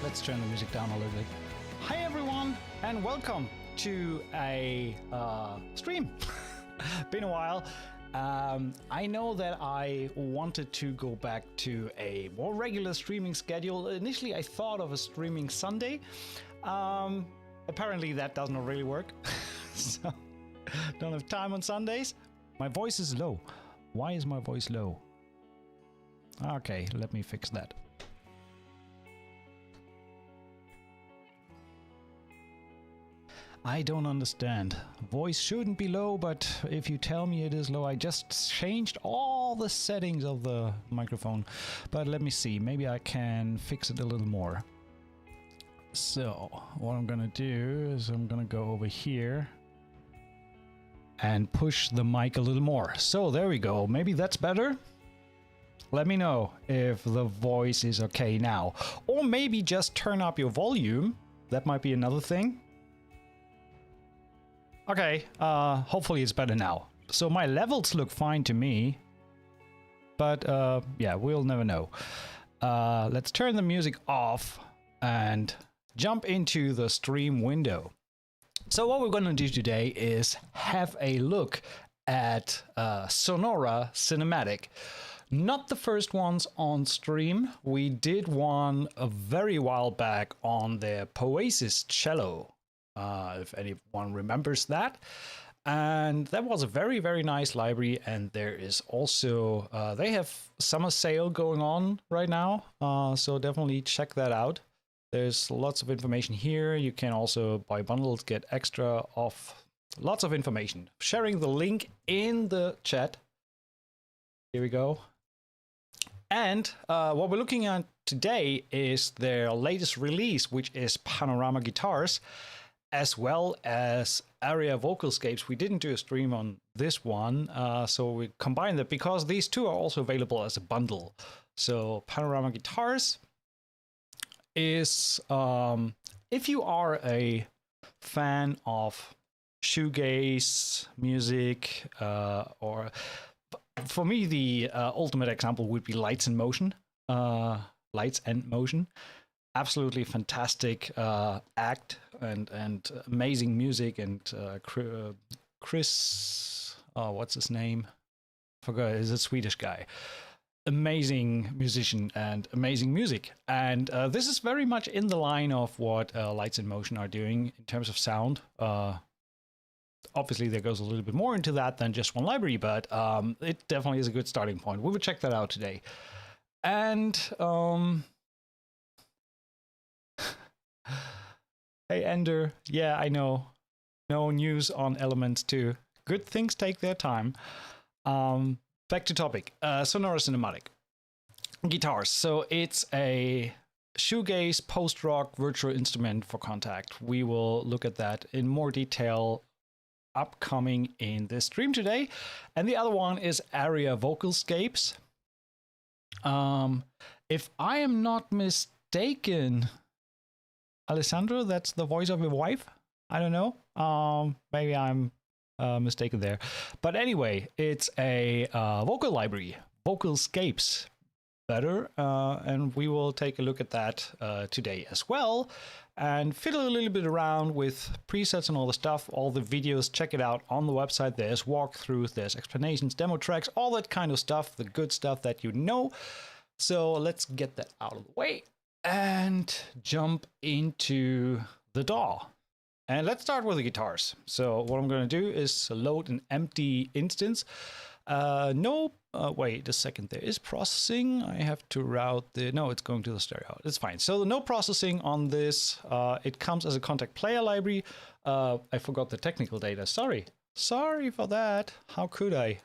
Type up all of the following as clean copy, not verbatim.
Let's turn the music down a little bit. Hi everyone, and welcome to a stream. Been a while. I know that I wanted to go back to a more regular streaming schedule. Initially, I thought of a streaming Sunday. Apparently, that does not really work. So, don't have time on Sundays. My voice is low. Why is my voice low? Okay, let me fix that. I don't understand. Voice shouldn't be low, but if you tell me it is low, I just changed all the settings of the microphone. But let me see, maybe I can fix it a little more. So, what I'm gonna do is I'm gonna go over here and push the mic a little more. So there we go, maybe that's better? Let me know if the voice is okay now. Or maybe just turn up your volume. That might be another thing. Okay, hopefully it's better now. So my levels look fine to me. But yeah, we'll never know. Let's turn the music off and jump into the stream window. So what we're gonna do today is have a look at Sonora Cinematic. Not the first ones on stream. We did one a very while back on their Poesis cello. If anyone remembers that. And that was a very, very nice library. And there is also, they have summer sale going on right now. So definitely check that out. There's lots of information here. You can also buy bundles, get extra off. Lots of information. Sharing the link in the chat. Here we go. And what we're looking at today is their latest release, which is Panorama Guitars, as well as Aria Vocalscapes. We didn't do a stream on this one, so we combined that because these two are also available as a bundle. So Panorama Guitars is, if you are a fan of shoegaze music, or for me, the ultimate example would be Lights and Motion. Lights and Motion. Absolutely fantastic act and amazing music, and Chris, what's his name? Forgot, he's a Swedish guy. Amazing musician and amazing music. And this is very much in the line of what Lights and Motion are doing in terms of sound. Obviously, there goes a little bit more into that than just one library, but it definitely is a good starting point. We will check that out today. And hey, Ender. Yeah, I know. No news on Elements 2. Good things take their time. Back to topic. Sonora Cinematic. Guitars. So it's a shoegaze post-rock virtual instrument for Contact. We will look at that in more detail upcoming in this stream today. And the other one is Aria Vocalscapes. If I am not mistaken, Alessandro, that's the voice of your wife? I don't know. Maybe I'm mistaken there. But anyway, it's a vocal library, Vocalscapes, better. And we will take a look at that today as well. And fiddle a little bit around with presets and all the stuff, all the videos, check it out on the website. There's walkthroughs, there's explanations, demo tracks, all that kind of stuff, the good stuff that you know. So let's get that out of the way and jump into the DAW. And let's start with the guitars. So what I'm going to do is load an empty instance. Wait a second, there is processing. I have to route the, no, it's going to the stereo. It's fine. So no processing on this. It comes as a Contact Player library. I forgot the technical data. Sorry for that. How could I?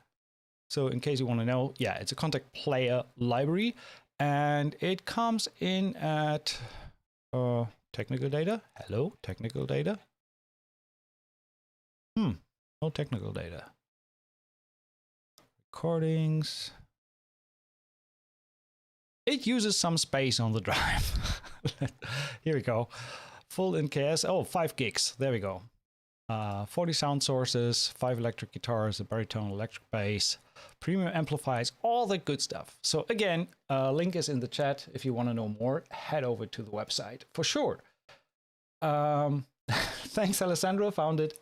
So in case you want to know, yeah, it's a Contact Player library. And it comes in at technical data. Hello, technical data. No technical data. Recordings. It uses some space on the drive. Here we go. Full NKS. Oh, 5 gigs. There we go. 40 sound sources, 5 electric guitars, a baritone electric bass, premium amplifiers, all that good stuff. So again, link is in the chat. If you want to know more, head over to the website for sure. Thanks, Alessandro, found it.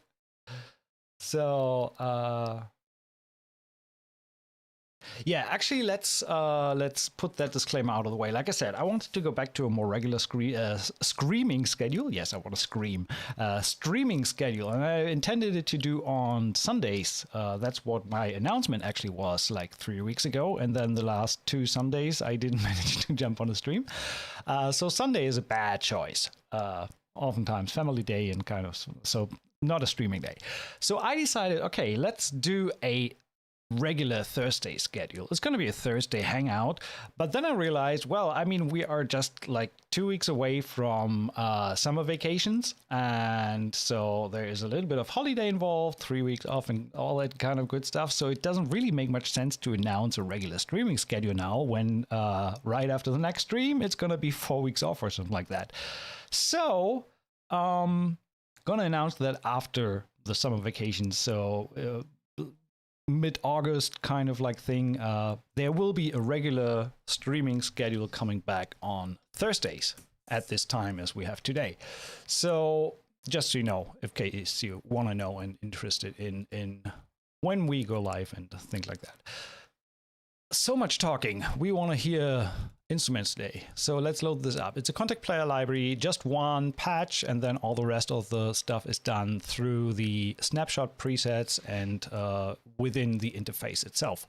So yeah, actually, let's put that disclaimer out of the way. Like I said, I wanted to go back to a more regular screaming schedule. Yes, I want to scream. Streaming schedule, and I intended it to do on Sundays. That's what my announcement actually was, like 3 weeks ago. And then the last 2 Sundays, I didn't manage to jump on a stream. So Sunday is a bad choice. Oftentimes family day and kind of, so not a streaming day. So I decided, okay, let's do a regular Thursday schedule. It's going to be a Thursday hangout, but then I realized, well, I mean, we are just like 2 weeks away from summer vacations, and so there is a little bit of holiday involved, 3 weeks off and all that kind of good stuff. So it doesn't really make much sense to announce a regular streaming schedule now when right after the next stream it's going to be 4 weeks off or something like that. So gonna announce that after the summer vacation, so mid-August kind of like thing, there will be a regular streaming schedule coming back on Thursdays at this time as we have today. So just so you know, in case you want to know and interested in when we go live and things like that. So much talking. We want to hear instruments today. So let's load this up. It's a Contact Player library, just one patch, and then all the rest of the stuff is done through the snapshot presets and within the interface itself.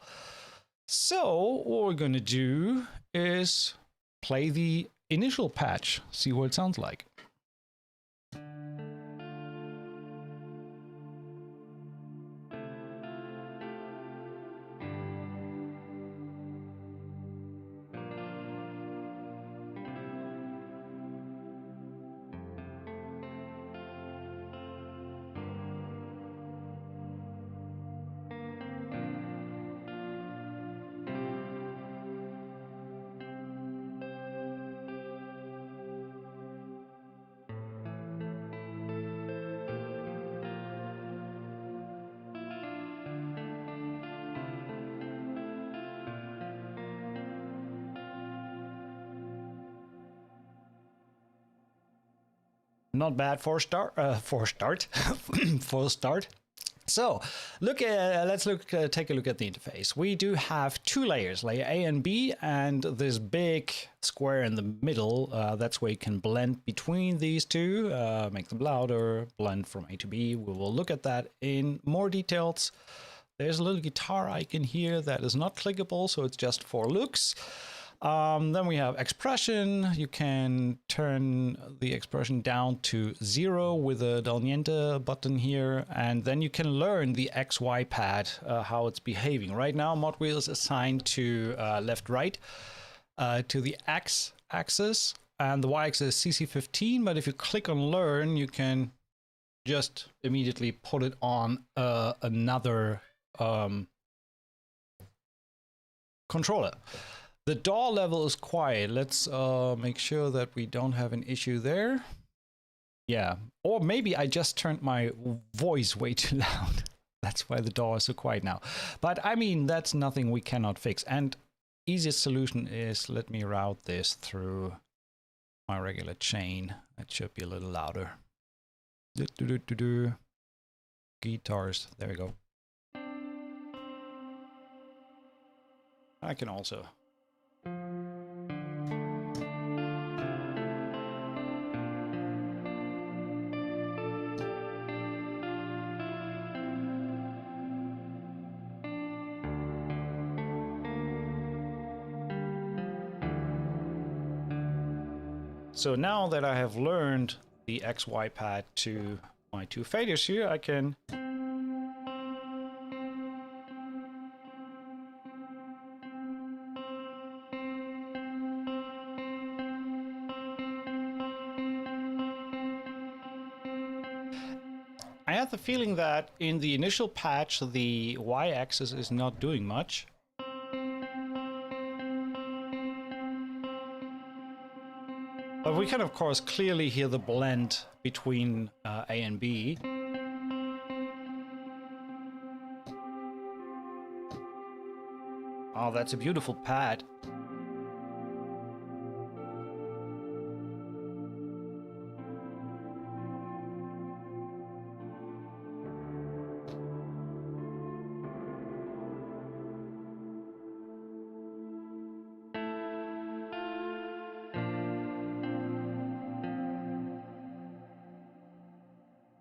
So what we're going to do is play the initial patch, see what it sounds like. Not bad for start. For start. So let's take a look at the interface. We do have 2 layers, layer A and B, and this big square in the middle. That's where you can blend between these two, make them louder, blend from A to B. We will look at that in more details. There's a little guitar icon here that is not clickable, so it's just for looks. Then we have expression. You can turn the expression down to 0 with a Del Niente button here, and then you can learn the XY pad, how it's behaving. Right now, mod wheel is assigned to left-right, to the X axis, and the Y axis is CC15, but if you click on learn, you can just immediately put it on another controller. The DAW level is quiet. Let's make sure that we don't have an issue there. Yeah, or maybe I just turned my voice way too loud. That's why the DAW is so quiet now. But I mean, that's nothing we cannot fix. And easiest solution is let me route this through my regular chain. It should be a little louder. Guitars, there we go. I can also. So now that I have learned the XY pad to my 2 faders here, I can I have the feeling that in the initial patch, the Y-axis is not doing much. But we can, of course, clearly hear the blend between A and B. Oh, that's a beautiful pad.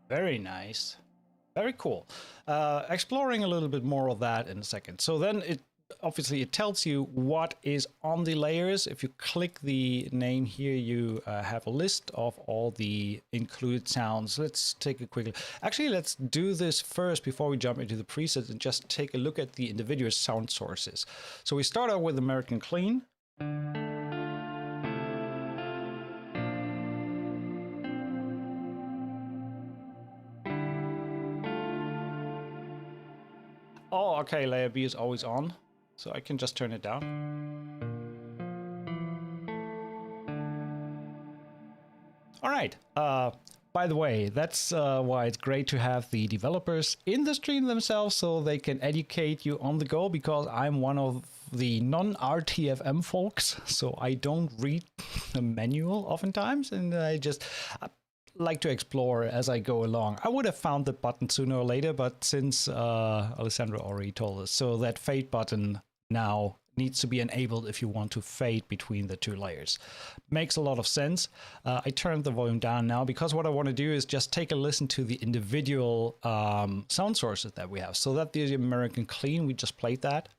Very nice. Very cool. Exploring a little bit more of that in a second. So then it obviously it tells you what is on the layers. If you click the name here, you have a list of all the included sounds. Let's take a quick look. Actually, let's do this first before we jump into the presets and just take a look at the individual sound sources. So we start out with American Clean. Oh, okay, layer B is always on, so I can just turn it down. All right. By the way, that's why it's great to have the developers in the stream themselves so they can educate you on the go, because I'm one of the non-RTFM folks, so I don't read the manual oftentimes, and I just like to explore as I go along. I would have found the button sooner or later, but since Alessandro already told us, so that fade button now needs to be enabled if you want to fade between the two layers. Makes a lot of sense. I turned the volume down now because what I want to do is just take a listen to the individual sound sources that we have. So that the American Clean, we just played that.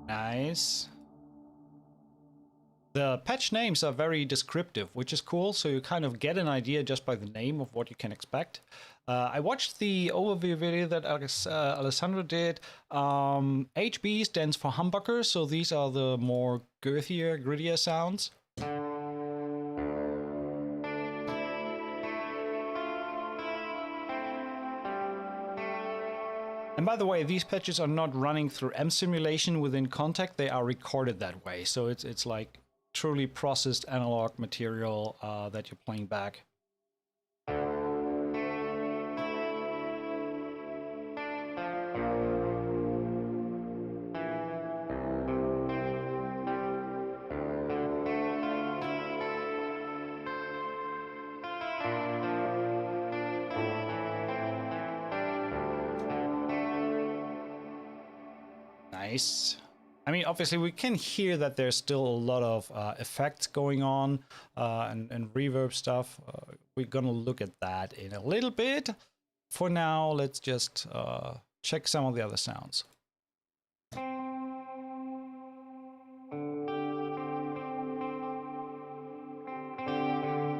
Nice. The patch names are very descriptive, which is cool, so you kind of get an idea just by the name of what you can expect. I watched the overview video that Alessandro did. HB stands for humbucker, so these are the more girthier, grittier sounds. And by the way, these patches are not running through M simulation within Kontakt, they are recorded that way. So it's like truly processed analog material that you're playing back. Nice. I mean, obviously, we can hear that there's still a lot of effects going on and reverb stuff. We're going to look at that in a little bit. For now, let's just check some of the other sounds.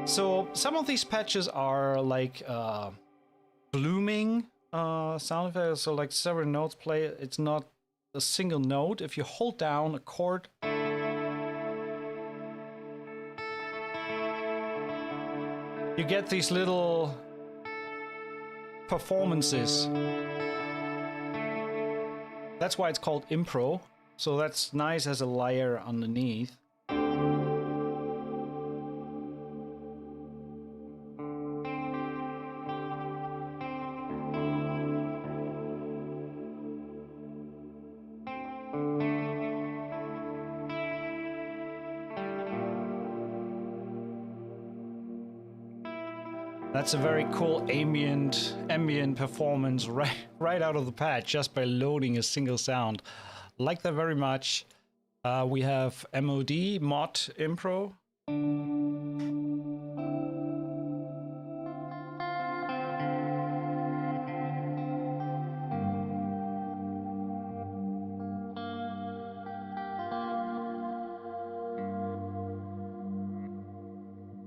So some of these patches are like blooming sound effects. So like several notes play. It's not a single note. If you hold down a chord, you get these little performances. That's why it's called impro. So that's nice as a layer underneath. That's a very cool ambient performance right out of the patch just by loading a single sound. Like that very much. We have mod impro.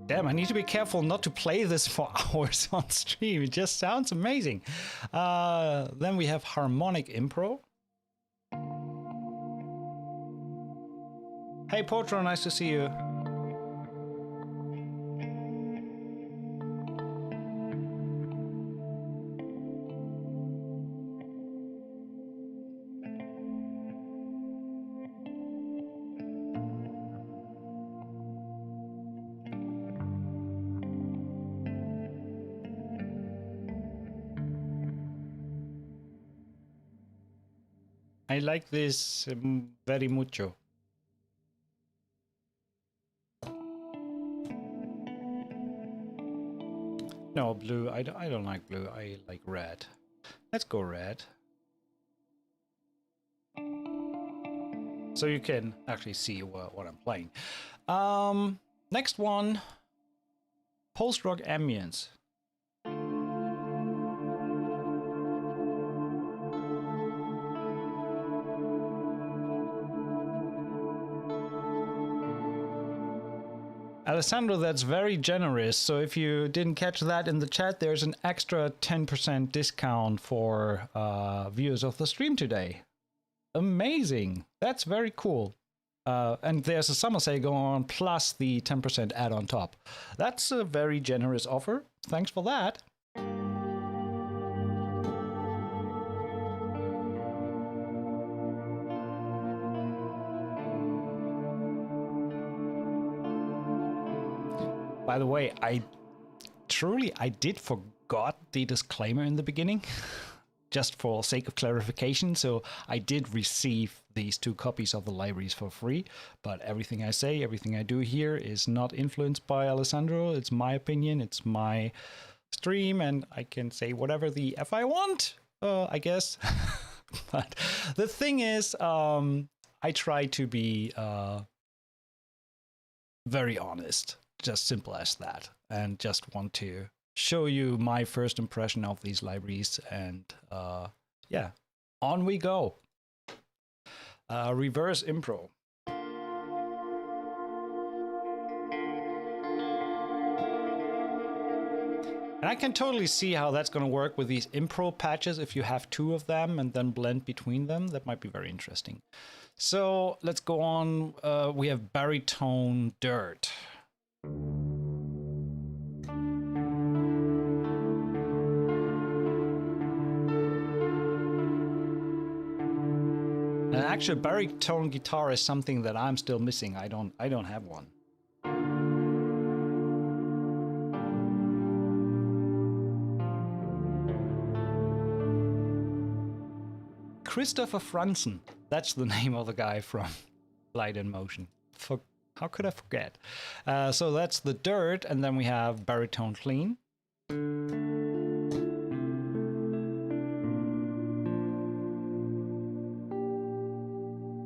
Damn, I need to be careful not to play this for hours on stream. It just sounds amazing. Then we have harmonic impro. Hey Potro, nice to see you. I like this very mucho. No, blue. I don't like blue. I like red. Let's go red. So you can actually see what I'm playing. Next one. Post-rock ambience. Alessandro, that's very generous. So if you didn't catch that in the chat, there's an extra 10% discount for viewers of the stream today. Amazing. That's very cool. And there's a summer sale going on plus the 10% add on top. That's a very generous offer. Thanks for that. By the way, I did forgot the disclaimer in the beginning, just for sake of clarification. So I did receive these 2 copies of the libraries for free, but everything I say, everything I do here is not influenced by Alessandro. It's my opinion, it's my stream, and I can say whatever the F I want, I guess. But the thing is, I try to be very honest. Just simple as that, and just want to show you my first impression of these libraries, and yeah, on we go. Reverse impro. And I can totally see how that's going to work with these impro patches if you have 2 of them and then blend between them. That might be very interesting. So let's go on. We have baritone Dirt. An actual baritone guitar is something that I'm still missing. I don't have one. Christopher Franzen. That's the name of the guy from Light in Motion. How could I forget? So that's the Dirt, and then we have baritone clean.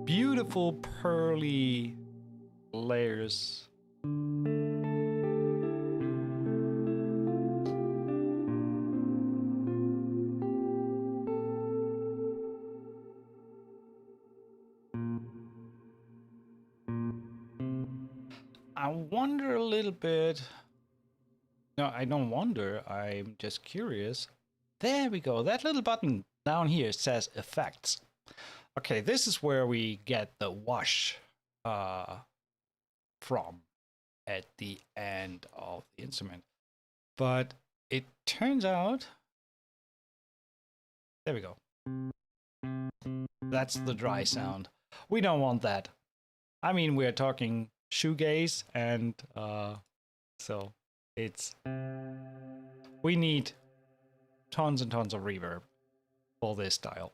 Beautiful pearly layers. I wonder a little bit. No, I don't wonder. I'm just curious. There we go. That little button down here says effects. Okay, this is where we get the wash from at the end of the instrument. But it turns out, there we go. That's the dry sound. We don't want that. I mean, we're talking shoegaze, and so we need tons and tons of reverb for this style.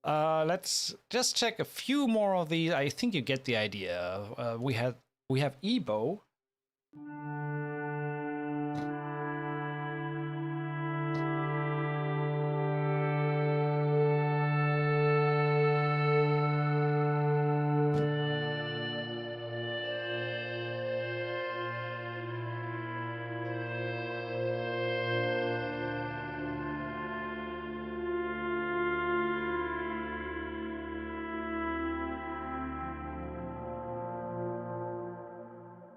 Let's just check a few more of these. I think you get the idea. We have Ebo.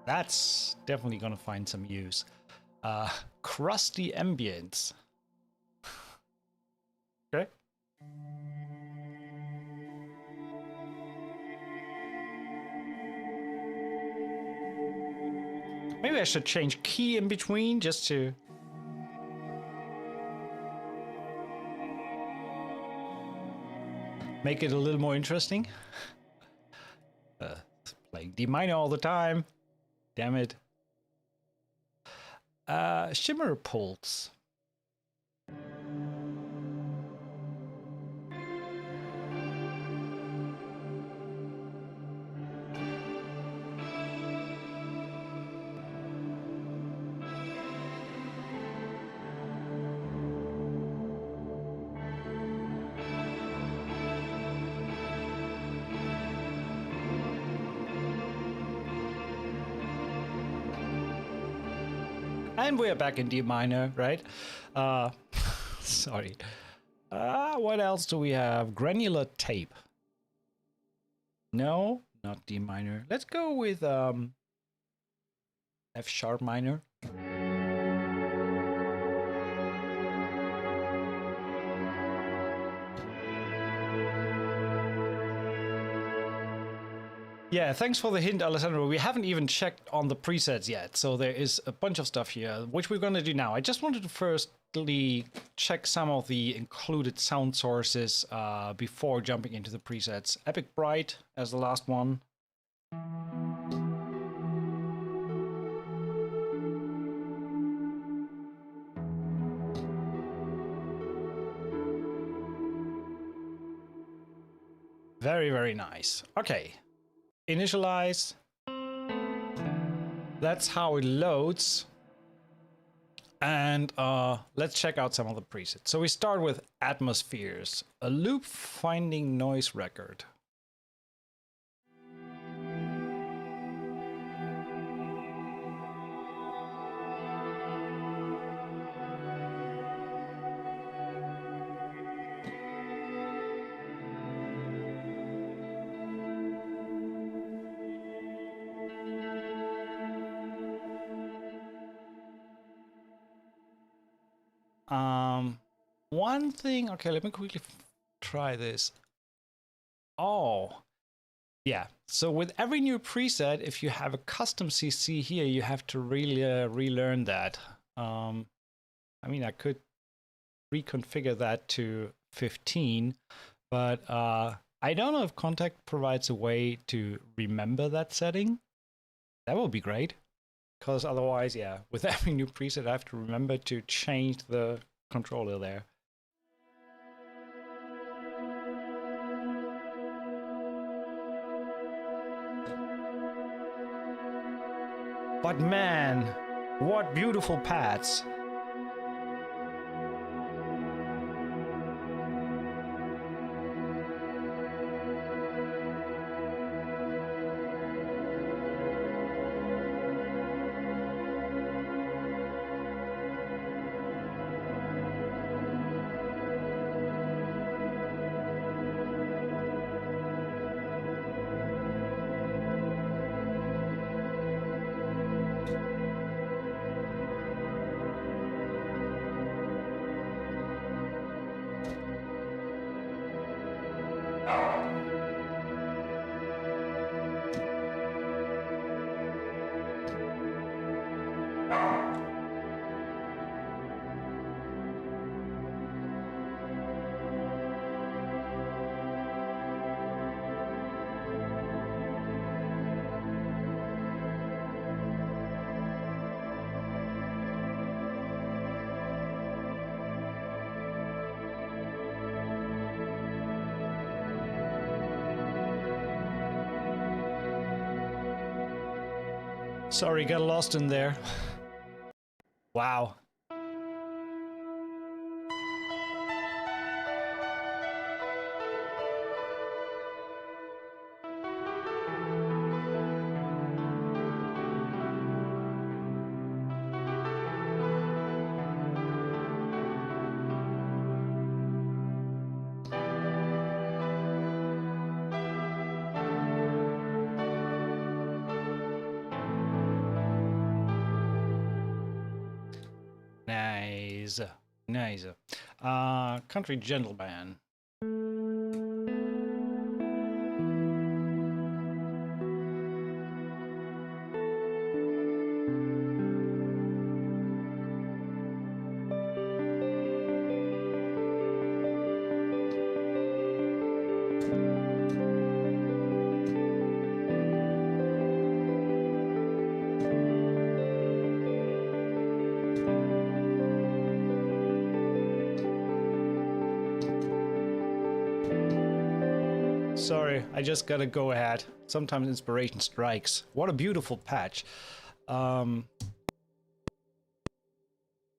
That's definitely going to find some use. Crusty ambience. Okay. Maybe I should change key in between just to... make it a little more interesting. Playing D minor all the time. Damn it. Shimmer pulse. And we're back in D minor, right? Sorry. What else do we have? Granular tape. No, not D minor. Let's go with F sharp minor. Yeah, thanks for the hint, Alessandro. We haven't even checked on the presets yet, so there is a bunch of stuff here, which we're going to do now. I just wanted to firstly check some of the included sound sources before jumping into the presets. Epic Bright as the last one. Very, very nice. Okay. Initialize. That's how it loads. And let's check out some of the presets. So we start with atmospheres, a loop finding noise record. One thing, okay, let me quickly try this. Oh, yeah. So with every new preset, if you have a custom CC here, you have to really relearn that. I mean, I could reconfigure that to 15, but I don't know if Contact provides a way to remember that setting. That would be great, because otherwise, yeah, with every new preset, I have to remember to change the controller there. But man, what beautiful pads. Sorry, got lost in there. Wow. Nice. Nice. Country Gentleman. Sorry, I just gotta go ahead. Sometimes inspiration strikes. What a beautiful patch. So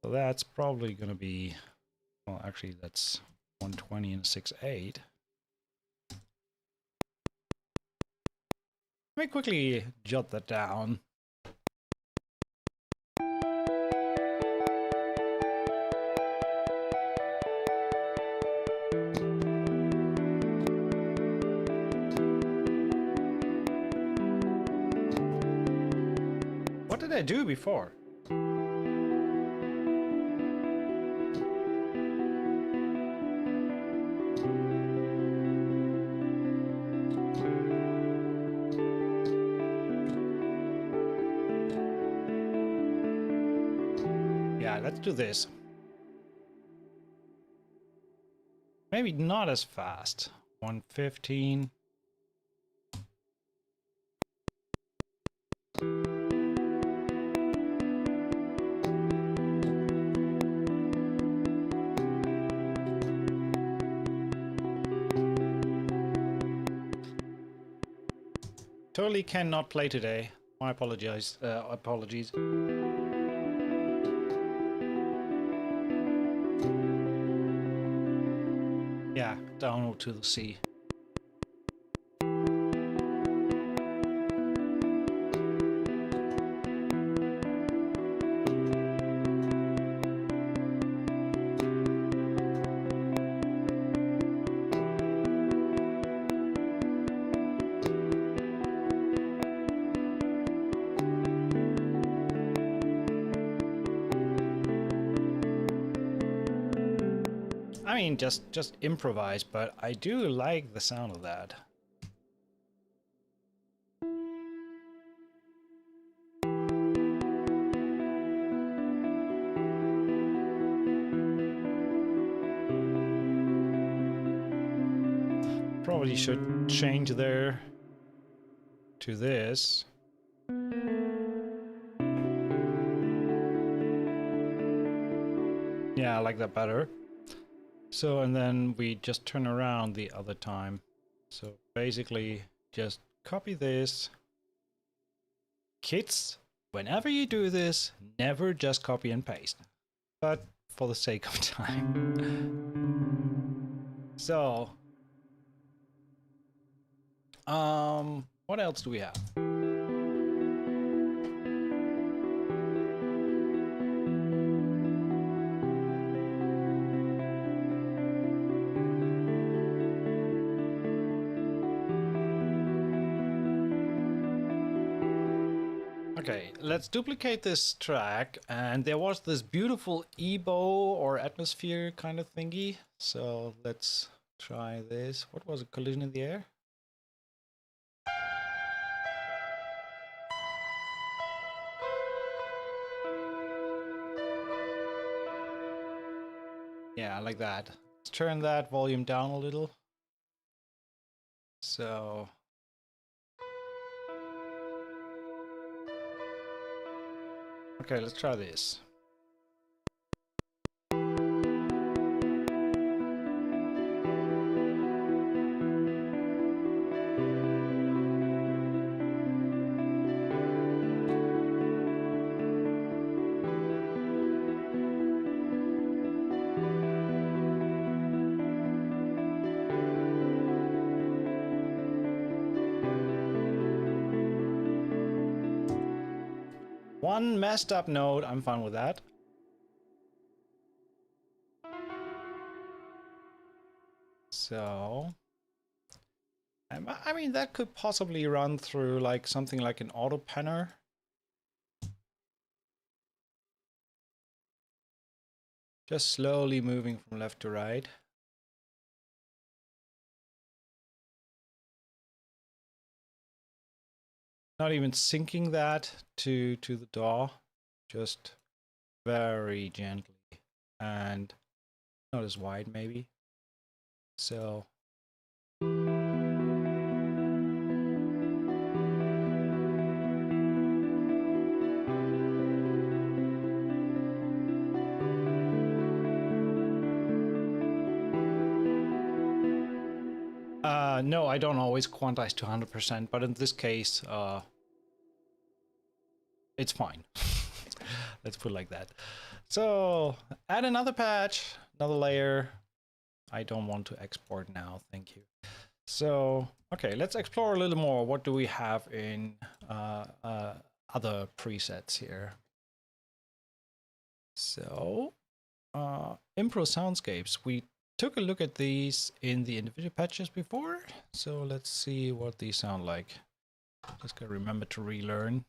that's probably gonna be, well, actually that's 120 and 6.8. Let me quickly jot that down. did I do before? Yeah, let's do this. Maybe not as fast. 115. Totally cannot play today. My apologies. Apologies. Yeah, down to the sea. I mean, just improvise, but I do like the sound of that. Probably should change there to this. Yeah, I like that better. So, and then we just turn around the other time. So basically just copy this. Kids, whenever you do this, never just copy and paste. But for the sake of time. So, what else do we have? Okay, let's duplicate this track, and there was this beautiful EBO or atmosphere kind of thingy. So let's try this. What was it? Collision in the air? Yeah, like that. Let's turn that volume down a little. So okay, let's try this. One messed up note, I'm fine with that. So, I mean, that could possibly run through like something like an auto penner. Just slowly moving from left to right. Not even syncing that to the DAW, just very gently and not as wide maybe. So no, I don't always quantize to 100%, but in this case, it's fine. Let's put it like that. So add another patch, another layer. I don't want to export now, thank you. So, okay, let's explore a little more. What do we have in other presets here? So, Impro Soundscapes. We took a look at these in the individual patches before. So let's see what these sound like. Just gotta remember to relearn.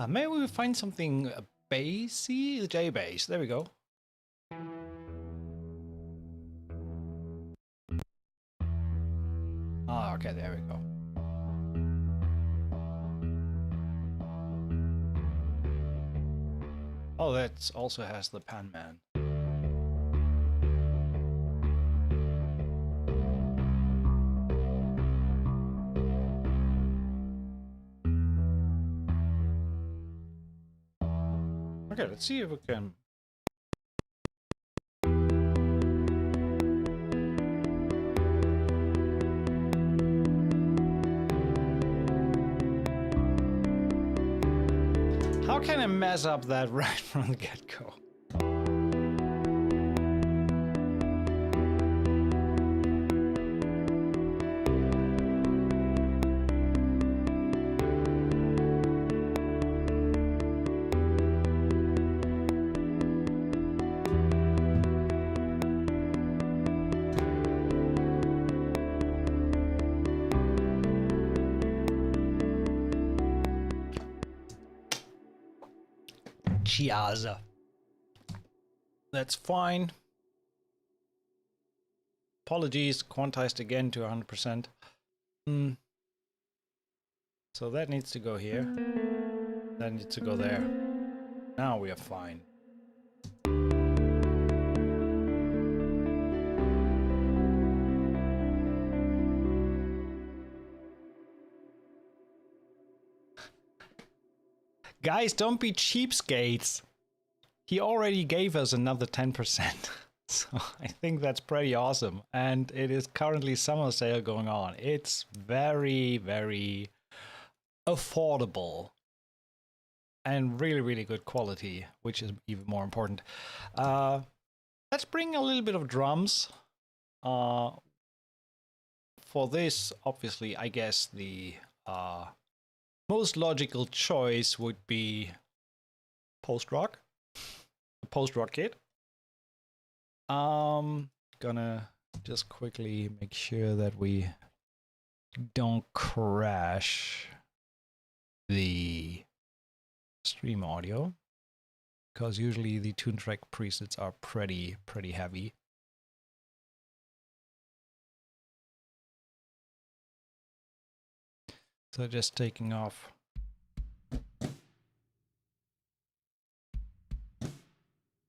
Maybe we find something bassy, the J bass. There we go. Ah, okay, there we go. Oh, that also has the Pan Man. Okay, let's see if we can. How can I mess up that right from the get-go? Chiaza. That's fine. Apologies, quantized again to 100%. So that needs to go here. That needs to go there. Now we are fine. Guys, don't be cheapskates. He already gave us another 10%. So I think that's pretty awesome. And it is currently summer sale going on. It's very, very affordable. And really, really good quality, which is even more important. Let's bring a little bit of drums. For this, obviously, I guess the most logical choice would be post-rock. The post-rock kit. Gonna just quickly make sure that we don't crash the stream audio, because usually the tune track presets are pretty heavy. So just taking off.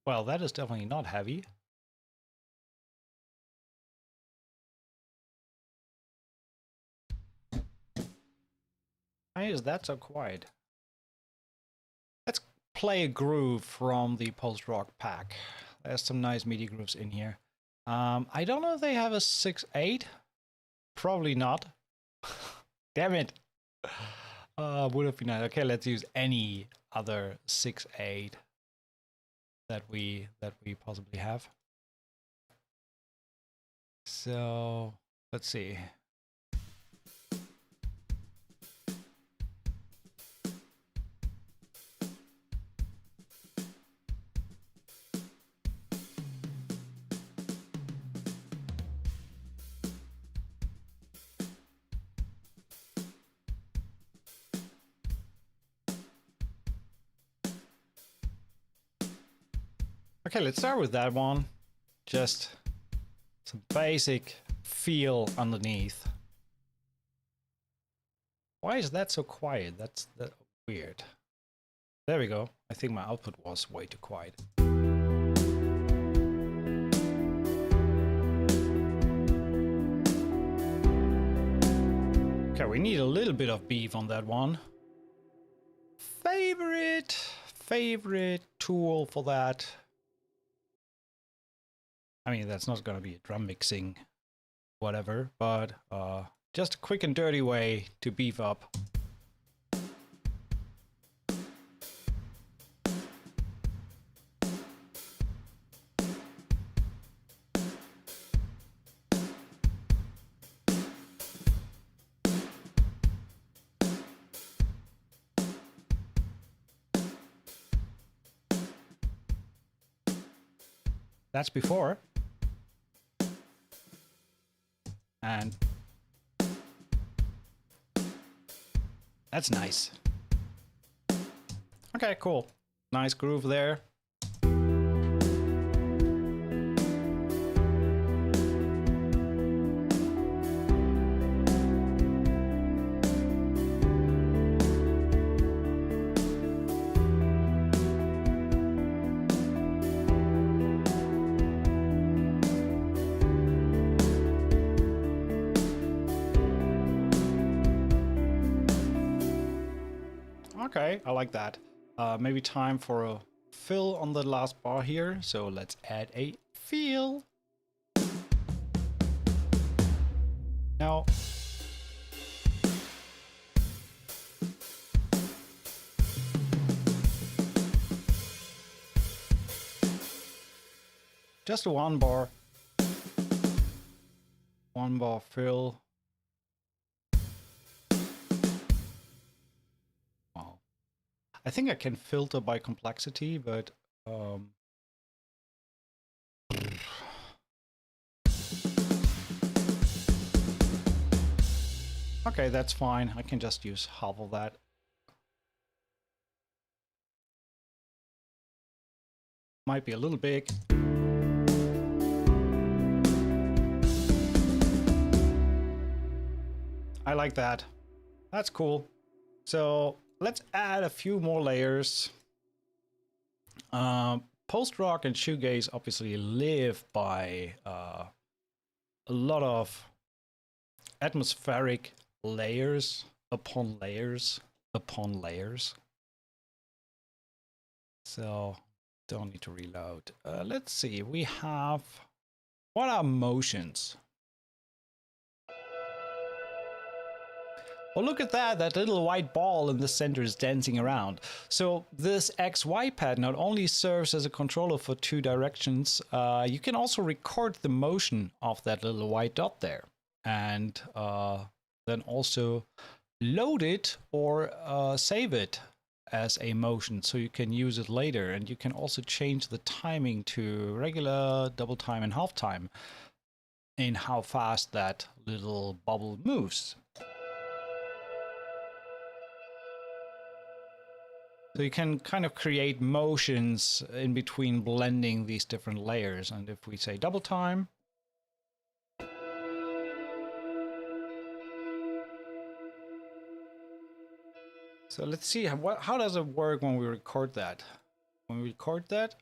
Well, that is definitely not heavy. Why is that so quiet? Let's play a groove from the post-rock pack. There's some nice MIDI grooves in here. I don't know if they have a 6/8. Probably not. Damn it. Would have been nice. Okay, let's use any other 6/8 that we possibly have. So let's see. Okay, let's start with that one. Just some basic feel underneath. Why is that so quiet? That's weird. There we go. I think my output was way too quiet. Okay, we need a little bit of beef on that one. Favorite tool for that. I mean, that's not going to be a drum mixing, whatever, but just a quick and dirty way to beef up. That's before. And that's nice. Okay, cool. Nice groove there. Okay, I like that. Maybe time for a fill on the last bar here. So let's add a fill. Now, just a one bar fill. Wow. I think I can filter by complexity, but okay, that's fine. I can just use half of that. Might be a little big. I like that. That's cool. So let's add a few more layers. Post-rock and shoegaze obviously live by a lot of atmospheric layers upon layers upon layers. So don't need to reload. Let's see. We have, what are motions? Well, look at that. That little white ball in the center is dancing around. So this XY pad not only serves as a controller for 2 directions, you can also record the motion of that little white dot there. And then also load it or save it as a motion so you can use it later. And you can also change the timing to regular, double time, and half time in how fast that little bubble moves. So you can kind of create motions in between blending these different layers. And if we say double time, so let's see, how does it work when we record that? When we record that,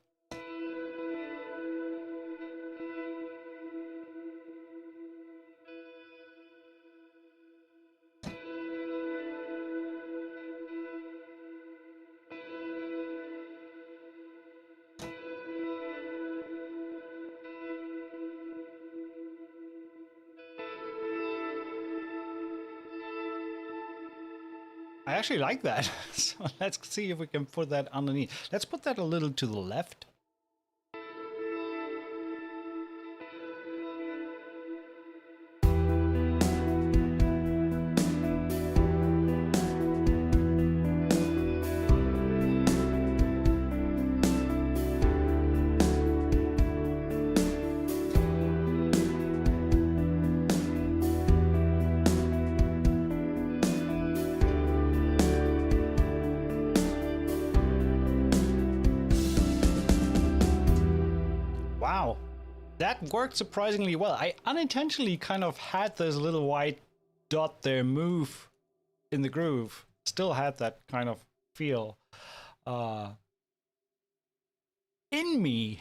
I actually like that. So let's see if we can put that underneath. Let's put that a little to the left. Wow, that worked surprisingly well. I unintentionally kind of had this little white dot there move in the groove. Still had that kind of feel in me.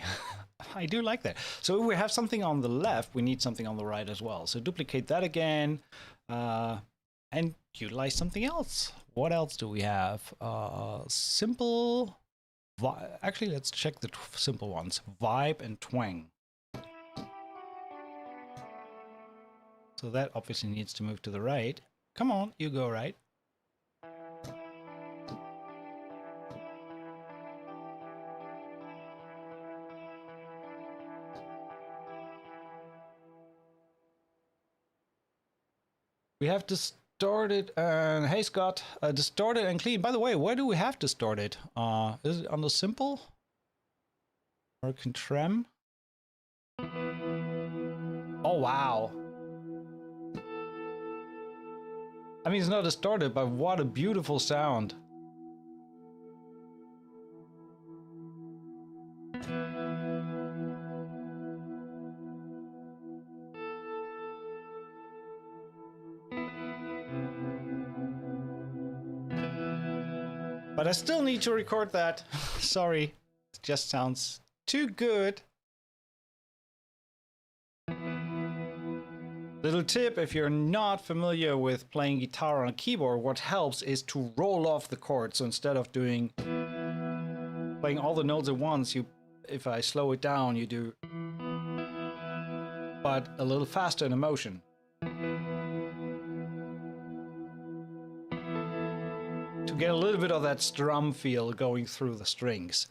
I do like that. So if we have something on the left, we need something on the right as well. So duplicate that again and utilize something else. What else do we have? Simple. Actually, let's check the simple ones. Vibe and twang. So that obviously needs to move to the right. Come on, you go right. We have distorted and hey Scott, distorted and clean. By the way, where do we have distorted? Is it on the simple or contrem? Oh wow! I mean, it's not distorted, but what a beautiful sound! But I still need to record that. Sorry, it just sounds too good. Little tip, if you're not familiar with playing guitar on a keyboard, what helps is to roll off the chords. So instead of playing all the notes at once, if I slow it down, you do, but a little faster in the motion. To get a little bit of that strum feel going through the strings.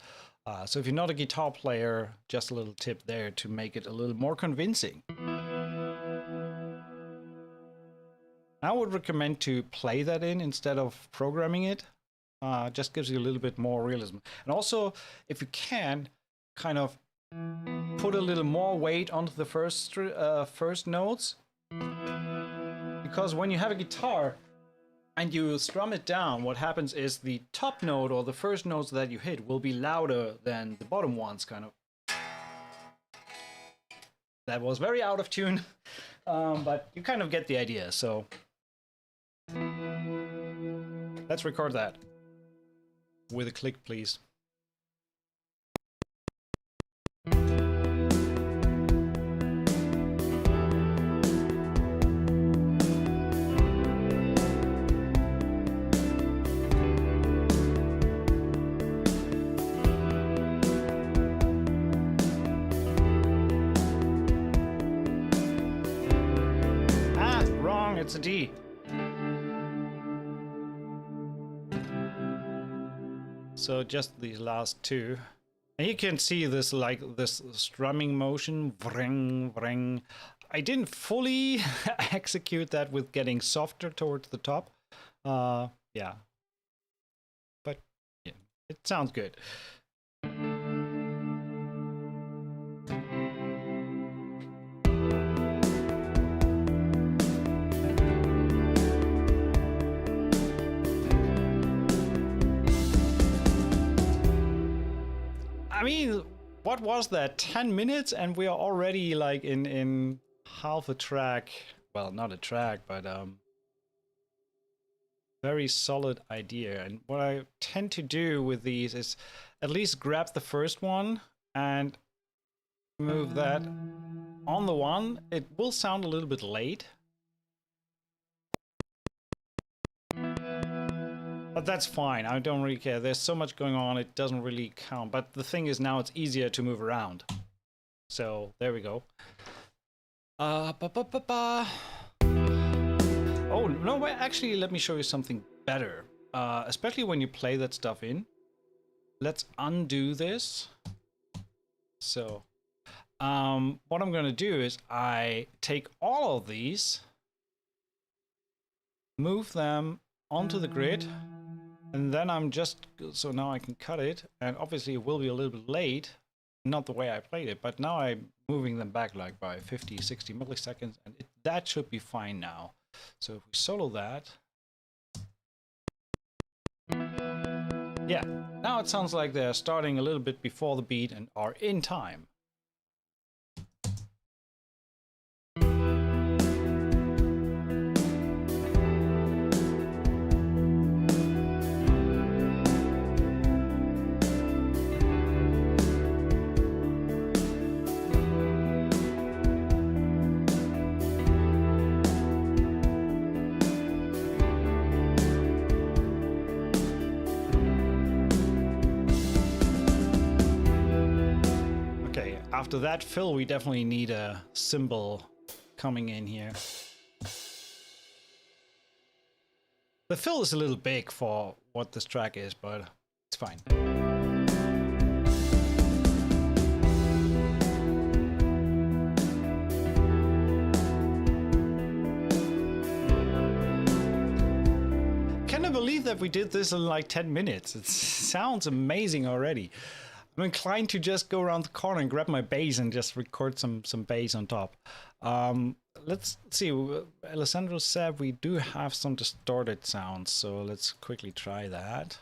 So if you're not a guitar player, just a little tip there to make it a little more convincing. I would recommend to play that in instead of programming it. Just gives you a little bit more realism. And also, if you can, kind of put a little more weight onto the first notes. Because when you have a guitar and you strum it down, what happens is the top note or the first notes that you hit will be louder than the bottom ones, kind of. That was very out of tune, but you kind of get the idea, so let's record that with a click, please. It's a D. So just these last two. And you can see this, like this strumming motion. Vring, vring. I didn't fully execute that with getting softer towards the top. Yeah. But yeah, it sounds good. I mean, what was that? 10 minutes and we are already like in half a track. Well, not a track, but very solid idea. And what I tend to do with these is at least grab the first one and move that on the one. It will sound a little bit late. But that's fine, I don't really care. There's so much going on, it doesn't really count. But the thing is, now it's easier to move around. So, there we go. Oh, no, wait, actually, let me show you something better. Especially when you play that stuff in. Let's undo this. So, what I'm gonna do is I take all of these, move them onto the grid, and then I'm just, so now I can cut it, and obviously it will be a little bit late, not the way I played it, but now I'm moving them back like by 50, 60 milliseconds, and that should be fine now. So if we solo that, yeah, now it sounds like they're starting a little bit before the beat and are in time. After that fill, we definitely need a cymbal coming in here. The fill is a little big for what this track is, but it's fine. Can I believe that we did this in like 10 minutes? It sounds amazing already. I'm inclined to just go around the corner and grab my bass and just record some bass on top. Let's see. Alessandro said we do have some distorted sounds, so let's quickly try that.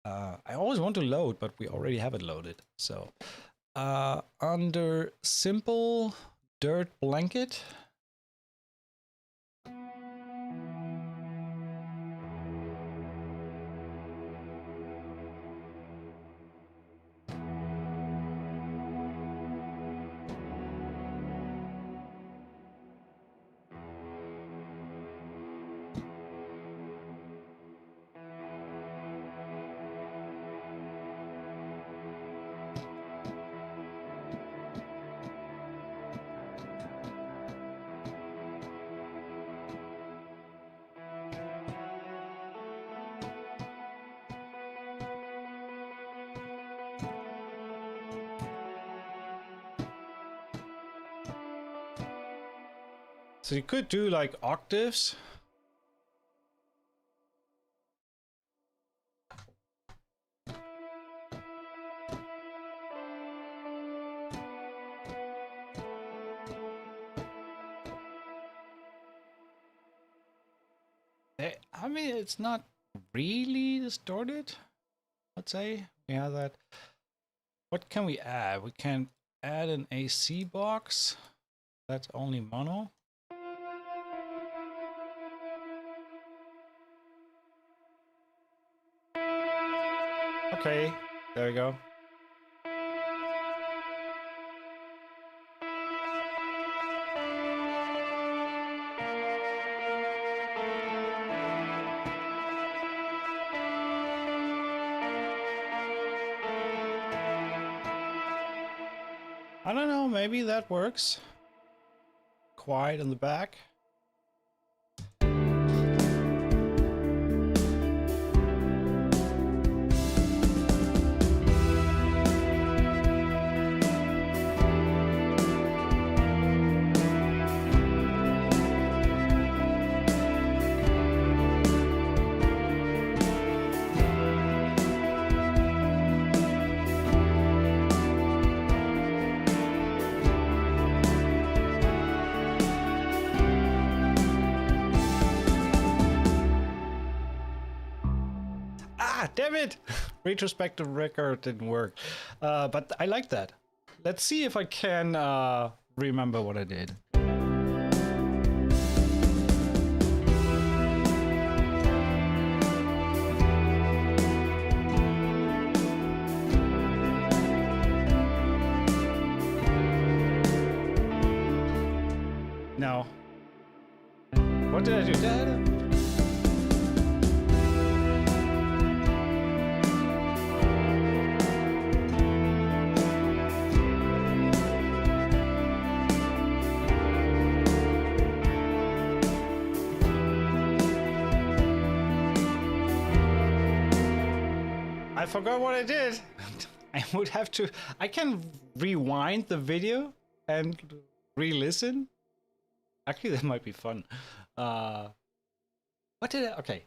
I always want to load, but we already have it loaded. So under simple dirt blanket. So you could do like octaves. I mean, it's not really distorted, let's say. We have that. What can we add? We can add an AC box. That's only mono. Okay, there we go. I don't know, maybe that works. Quiet in the back. Damn it! Retrospective record didn't work. But I like that. Let's see if I can remember what I did. No. What did I do? I forgot what I did. I would have to. I can rewind the video and re-listen. Actually, that might be fun. What did I? Okay,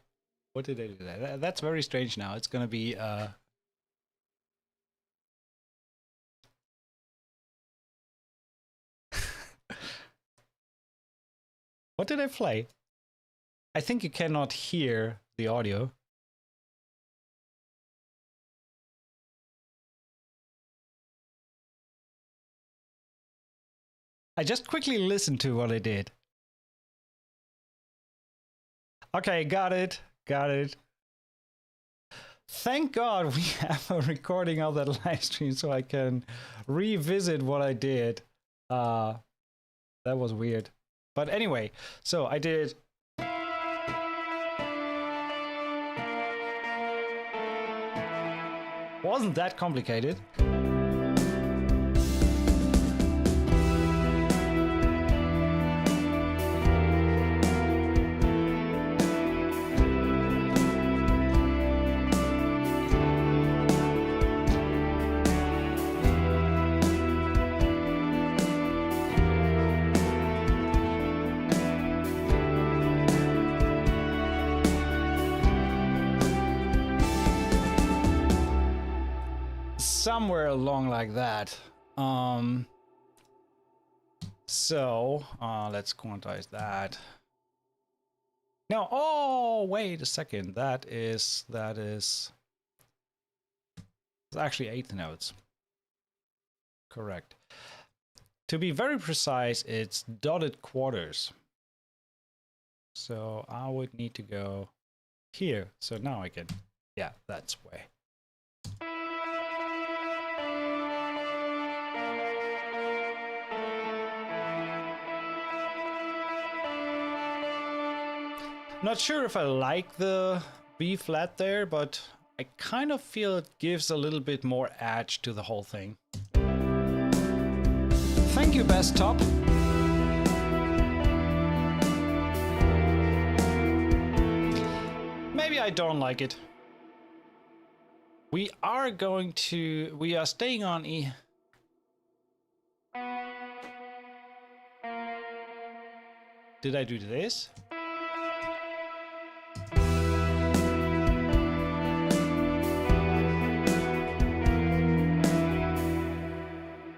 what did I do? That's very strange. Now it's gonna be. What did I play? I think you cannot hear the audio. I just quickly listened to what I did. Okay, got it. Got it. Thank God we have a recording of that live stream so I can revisit what I did. That was weird. But anyway, so I did. Wasn't that complicated. Somewhere along like that. So let's quantize that. No, oh wait a second. That is it's actually 8 notes. Correct. To be very precise, it's dotted quarters. So I would need to go here. So now I can, yeah, that's way. Not sure if I like the B flat there, but I kind of feel it gives a little bit more edge to the whole thing. Thank you, Best Top. Maybe I don't like it. We are staying on E. Did I do this?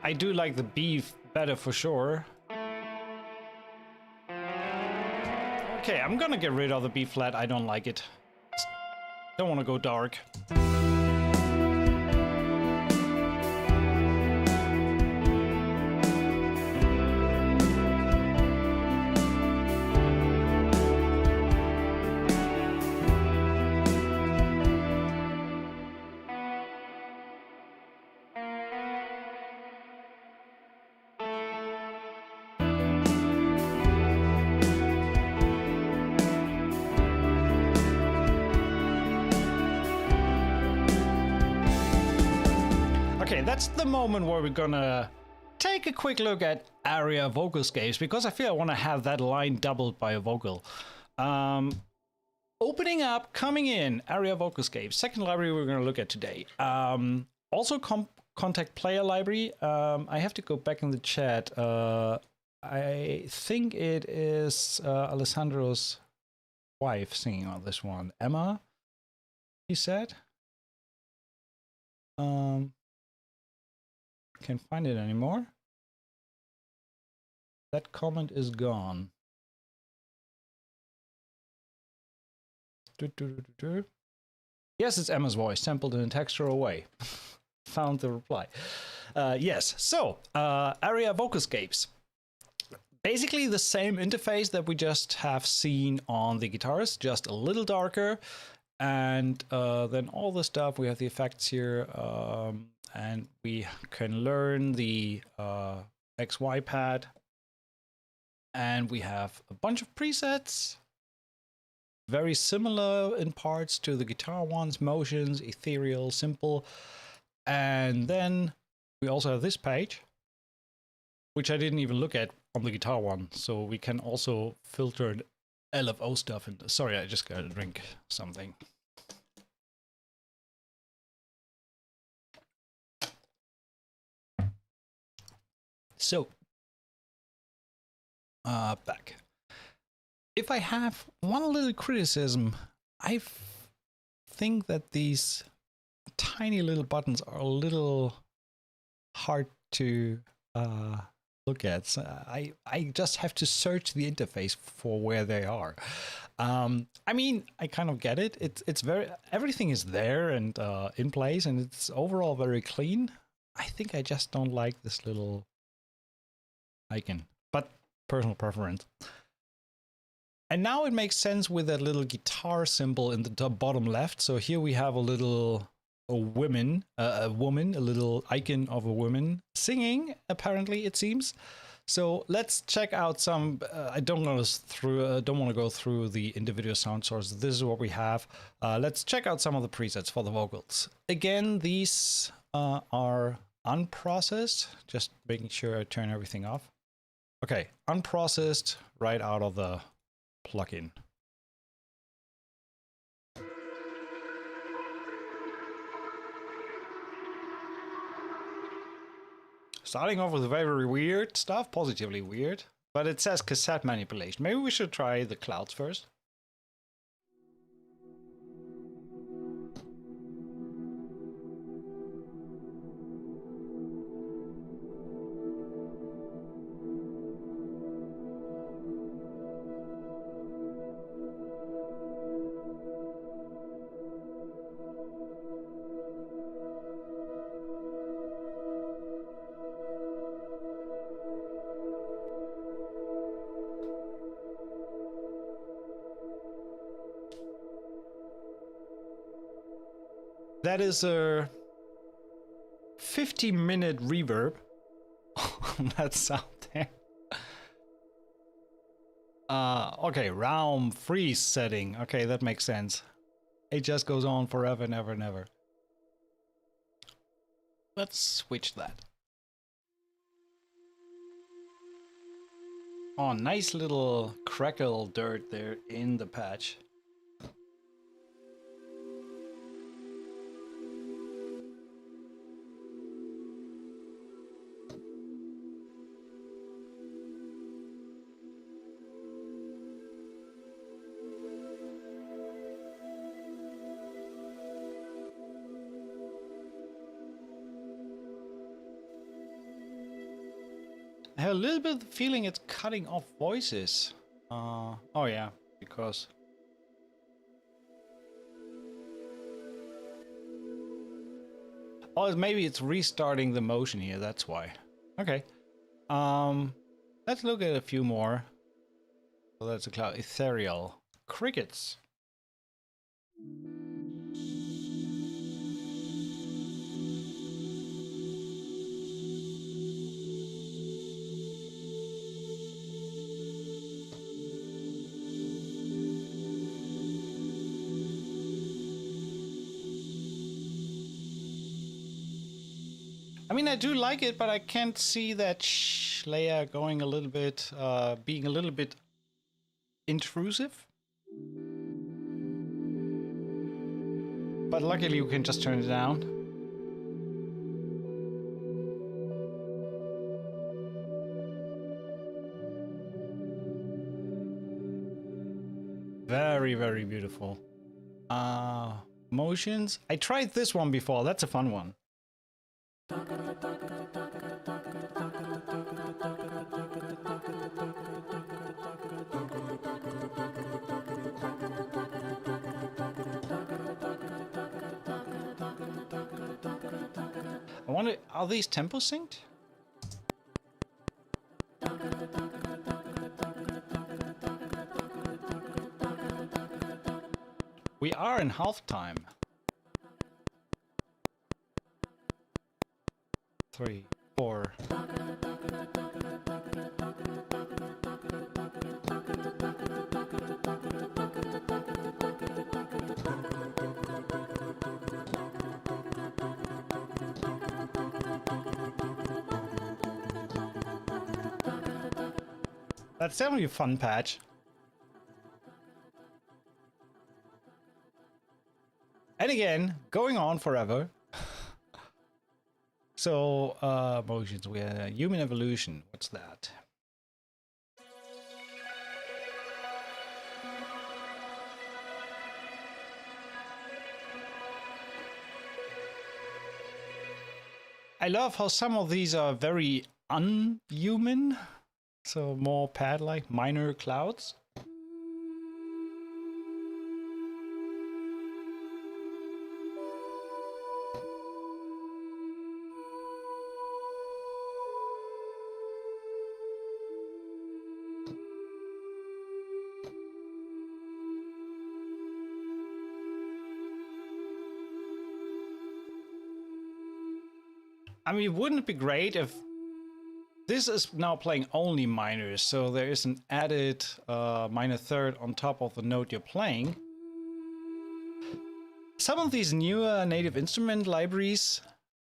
I do like the B better for sure. Okay, I'm gonna get rid of the B flat. I don't like it. Don't want to go dark. Okay, that's the moment where we're gonna take a quick look at Aria vocalscapes, because I feel I want to have that line doubled by a vocal. Opening up, coming in, Aria vocalscapes, second library we're gonna look at today. Also contact player library. I have to go back in the chat. I think it is Alessandro's wife singing on this one. Emma, he said. Can't find it anymore. That comment is gone. Yes, it's Emma's voice, sampled in a textural way. Found the reply. Yes, so Aria vocalscapes. Basically the same interface that we just have seen on the guitars, just a little darker. And then all the stuff, we have the effects here. And we can learn the XY pad. And we have a bunch of presets. Very similar in parts to the guitar ones, motions, ethereal, simple. And then we also have this page, which I didn't even look at on the guitar one. So we can also filter LFO stuff. And sorry, I just gotta drink something. So, back. If I have one little criticism, I think that these tiny little buttons are a little hard to look at. So I just have to search the interface for where they are. I mean, I kind of get it. It's very, everything is there and in place, and it's overall very clean. I think I just don't like this little icon, but personal preference. And now it makes sense with that little guitar symbol in the bottom left. So here we have a little a woman, a little icon of a woman singing, apparently, it seems. So let's check out some. I don't want to go through the individual sound sources. This is what we have. Let's check out some of the presets for the vocals. Again, these are unprocessed. Just making sure I turn everything off. Okay, unprocessed right out of the plugin. Starting off with very weird stuff, positively weird, but it says cassette manipulation. Maybe we should try the clouds first. That is a 50-minute reverb on that sound there. Okay, realm freeze setting. Okay, that makes sense. It just goes on forever and ever and ever. Let's switch that. Oh, nice little crackle dirt there in the patch. I have a little bit of the feeling it's cutting off voices. Oh yeah, because... Oh, maybe it's restarting the motion here, that's why. Okay. Let's look at a few more. So that's a cloud. Ethereal. Crickets. I mean, I do like it, but I can't see that layer going a little bit, being a little bit intrusive. But luckily you can just turn it down. Very, very beautiful. Motions. I tried this one before. That's a fun one. I wonder, are these tempo synced? We are in halftime. 3, 4. That's definitely a fun patch. And again, going on forever. So, motions, we have human evolution. What's that? I love how some of these are very unhuman. So more pad-like, minor clouds. I mean, wouldn't it be great if this is now playing only minors, so there is an added minor third on top of the note you're playing. Some of these newer native instrument libraries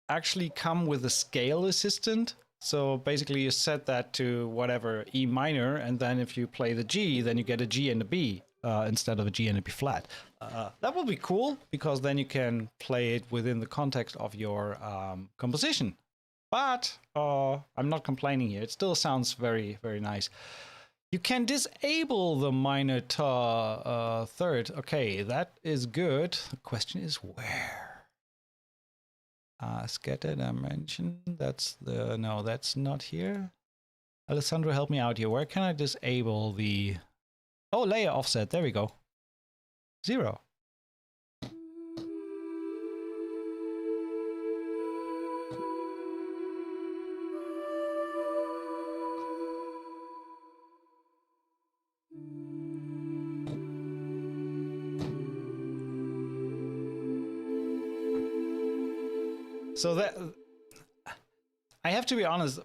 actually come with a scale assistant. So basically you set that to whatever E minor, and then if you play the G, then you get a G and a B instead of a G and a B flat. That would be cool, because then you can play it within the context of your composition. But I'm not complaining here. It still sounds very, very nice. You can disable the minor third. Okay, that is good. The question is where? Scatter dimension. That's the... No, that's not here. Alessandro, help me out here. Where can I disable the... Oh, layer offset. There we go. 0. So that, I have to be honest,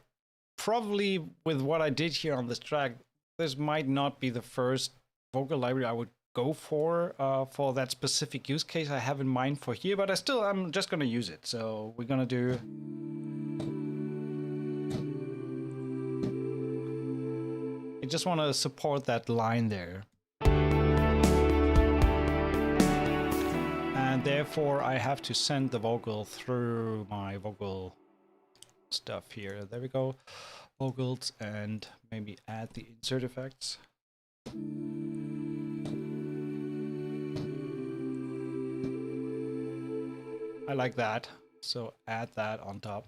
probably with what I did here on this track, this might not be the first vocal library I would go for that specific use case I have in mind for here, but I'm just going to use it. So we're going to do... I just want to support that line there. And therefore I have to send the vocal through my vocal stuff here. There we go. Vocals, and maybe add the insert effects. I like that. So add that on top.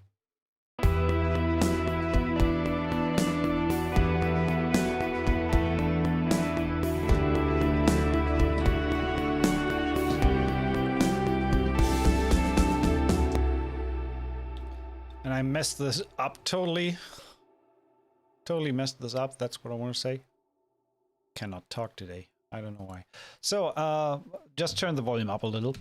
messed this up totally. Totally messed this up. That's what I want to say. Cannot talk today. I don't know why. So, just turn the volume up a little.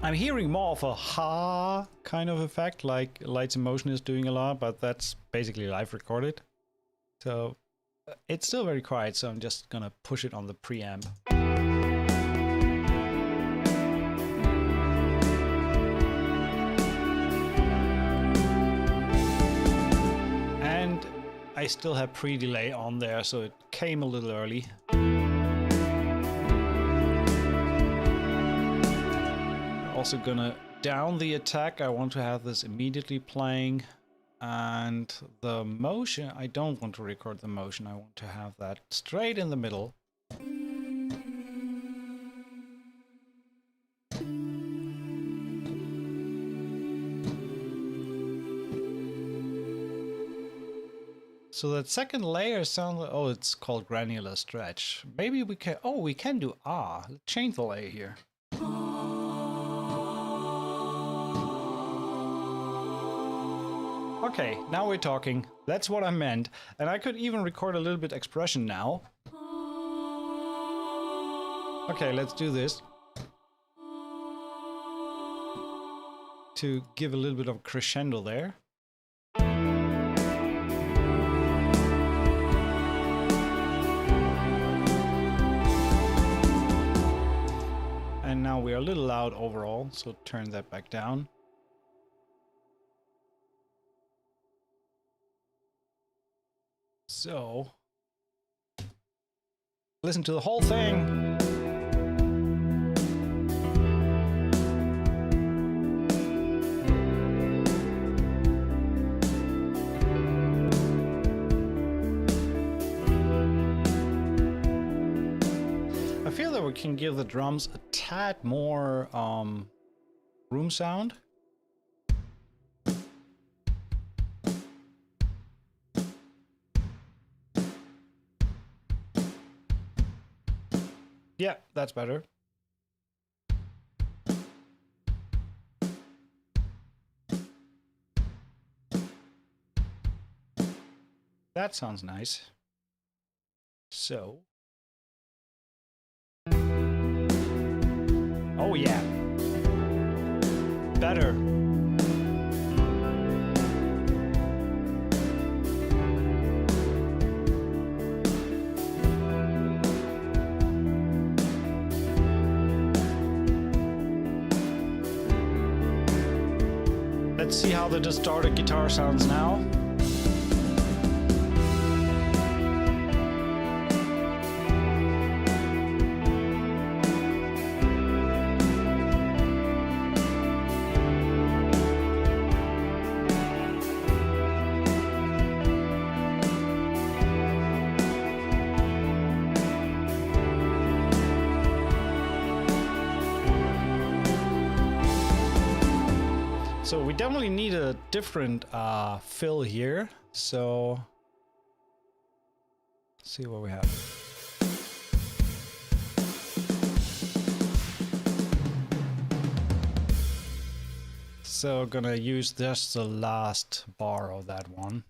I'm hearing more of a ha kind of effect, like Lights in Motion is doing a lot, but that's basically live recorded. So it's still very quiet, so I'm just gonna push it on the preamp. And I still have pre-delay on there, so it came a little early. Also gonna down the attack. I want to have this immediately playing, and the motion, I don't want to record the motion. I want to have that straight in the middle. So that second layer sounds like, oh, it's called granular stretch. Maybe we can, oh, we can do let's change the layer here. Okay, now we're talking. That's what I meant. And I could even record a little bit expression now. Okay, let's do this. To give a little bit of crescendo there. And now we're a little loud overall, so turn that back down. So, listen to the whole thing. I feel that we can give the drums a tad more room sound. Yeah, that's better. That sounds nice. So. Oh yeah. Better. Let's see how the distorted guitar sounds now. So we definitely need a different fill here. So let's see what we have. So gonna use just the last bar of that one.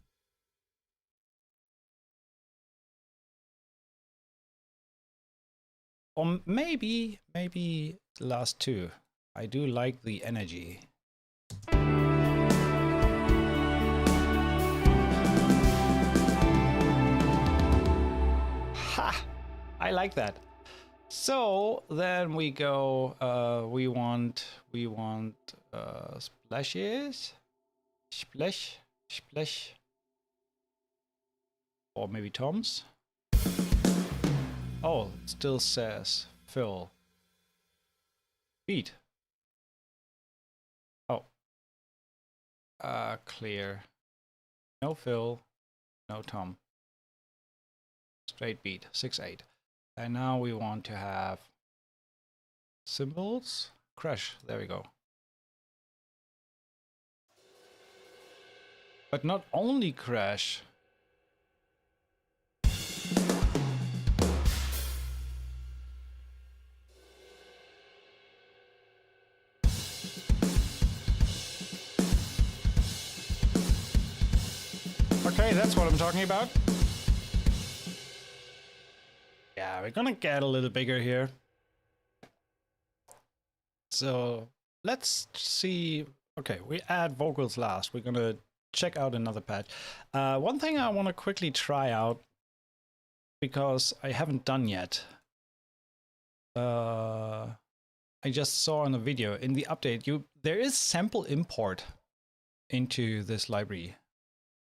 Or maybe the last two. I do like the energy. Ha! I like that. So then we go, we want splashes, splash, splash, or maybe toms. Oh, it still says fill. Beat. Oh. Clear. No fill, no tom. Straight beat, 6/8. And now we want to have cymbals. Crash, there we go. But not only crash. Okay, that's what I'm talking about. Yeah, we're gonna get a little bigger here. So let's see. Okay, we add vocals last. We're gonna check out another patch. One thing I want to quickly try out, because I haven't done yet. I just saw in the video in the update, there is sample import into this library.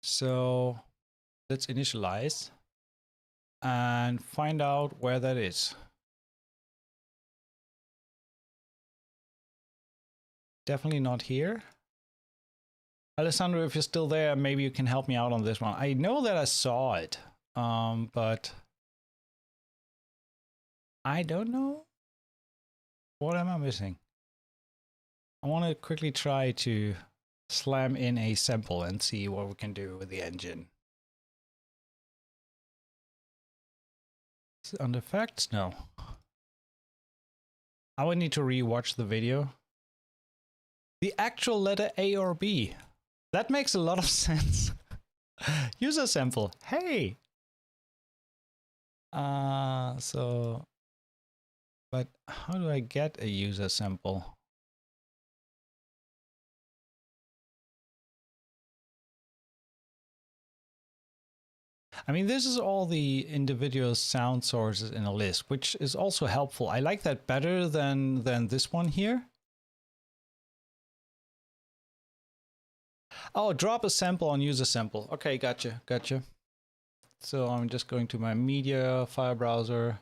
So let's initialize and find out where that is. Definitely not here. Alessandro, if you're still there, maybe you can help me out on this one. I know that I saw it, but I don't know. What am I missing? I want to quickly try to slam in a sample and see what we can do with the engine. Is it under effects? No. I would need to rewatch the video. The actual letter A or B. That makes a lot of sense. User sample. Hey. But how do I get a user sample? I mean, this is all the individual sound sources in a list, which is also helpful. I like that better than this one here. Oh, drop a sample on user sample. Okay, gotcha. So I'm just going to my media file browser,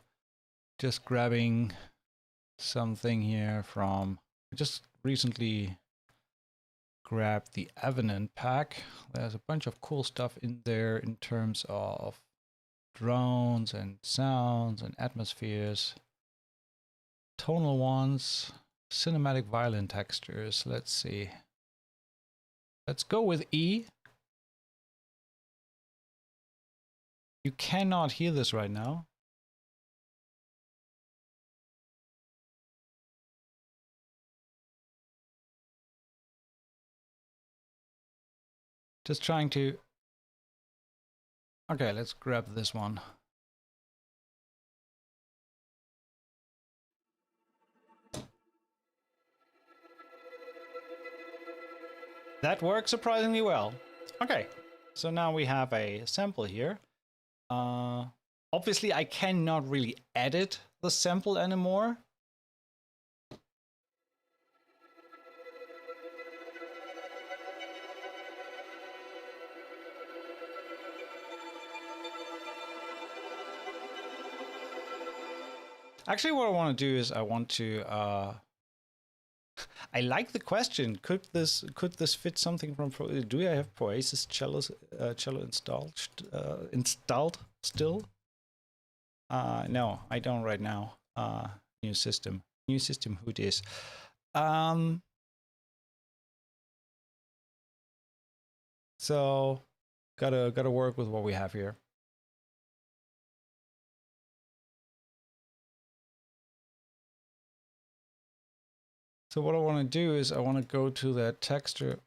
just grabbing something here from, just recently grabbed the Evident pack. There's a bunch of cool stuff in there in terms of drones and sounds and atmospheres, tonal ones, cinematic violin textures. Let's see. Let's go with E. You cannot hear this right now. Just trying to... Okay, let's grab this one. That works surprisingly well. Okay, so now we have a sample here. Obviously, I cannot really edit the sample anymore. Actually, what I want to do is I want to... I like the question. Could this fit something from... Do I have Poasis cello installed still? No, I don't right now. New system. Who it is? So gotta work with what we have here. So what I want to do is I want to go to that texture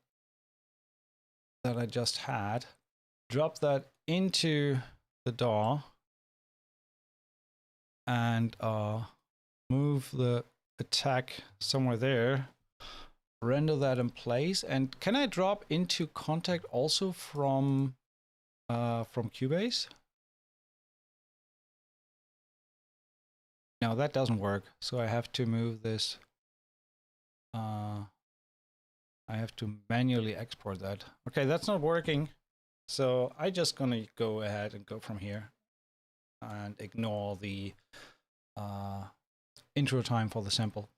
that I just had, drop that into the DAW, and move the attack somewhere there, render that in place. And can I drop into contact also from Cubase? No, that doesn't work. So I have to move this. I have to manually export that. Okay, that's not working. So I'm just gonna go ahead and go from here and ignore the intro time for the sample.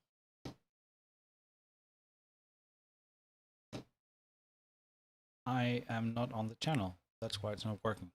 I am not on the channel. That's why it's not working.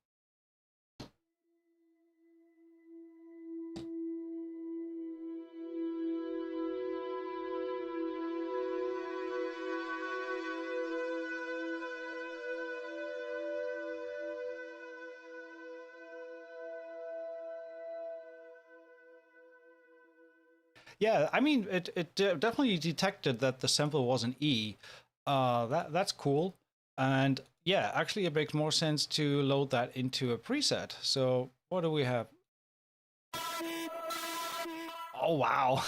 Yeah, I mean, it definitely detected that the sample was an E. That's cool. And yeah, actually, it makes more sense to load that into a preset. So what do we have? Oh, wow.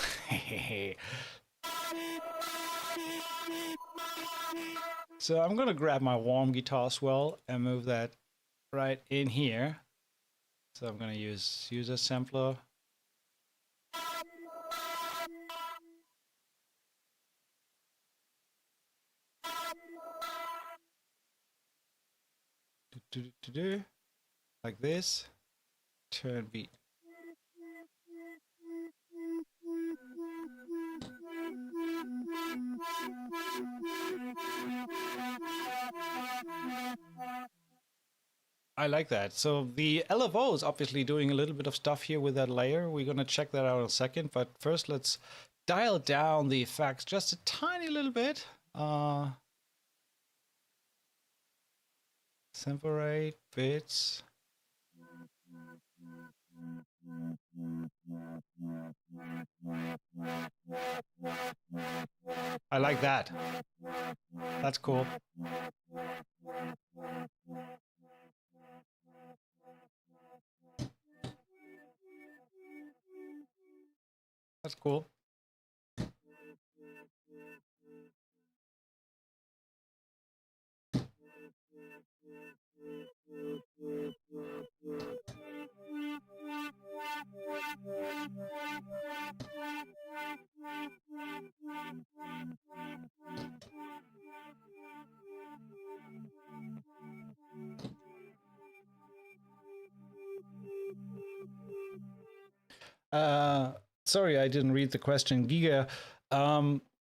So I'm gonna grab my warm guitar as well and move that right in here. So I'm gonna use a sampler. Like this. Turn beat. I like that. So the LFO is obviously doing a little bit of stuff here with that layer. We're gonna check that out in a second, but first let's dial down the effects just a tiny little bit. Sample rate, bits. I like that. That's cool. That's cool. Uh, Sorry, I didn't read the question, Giga.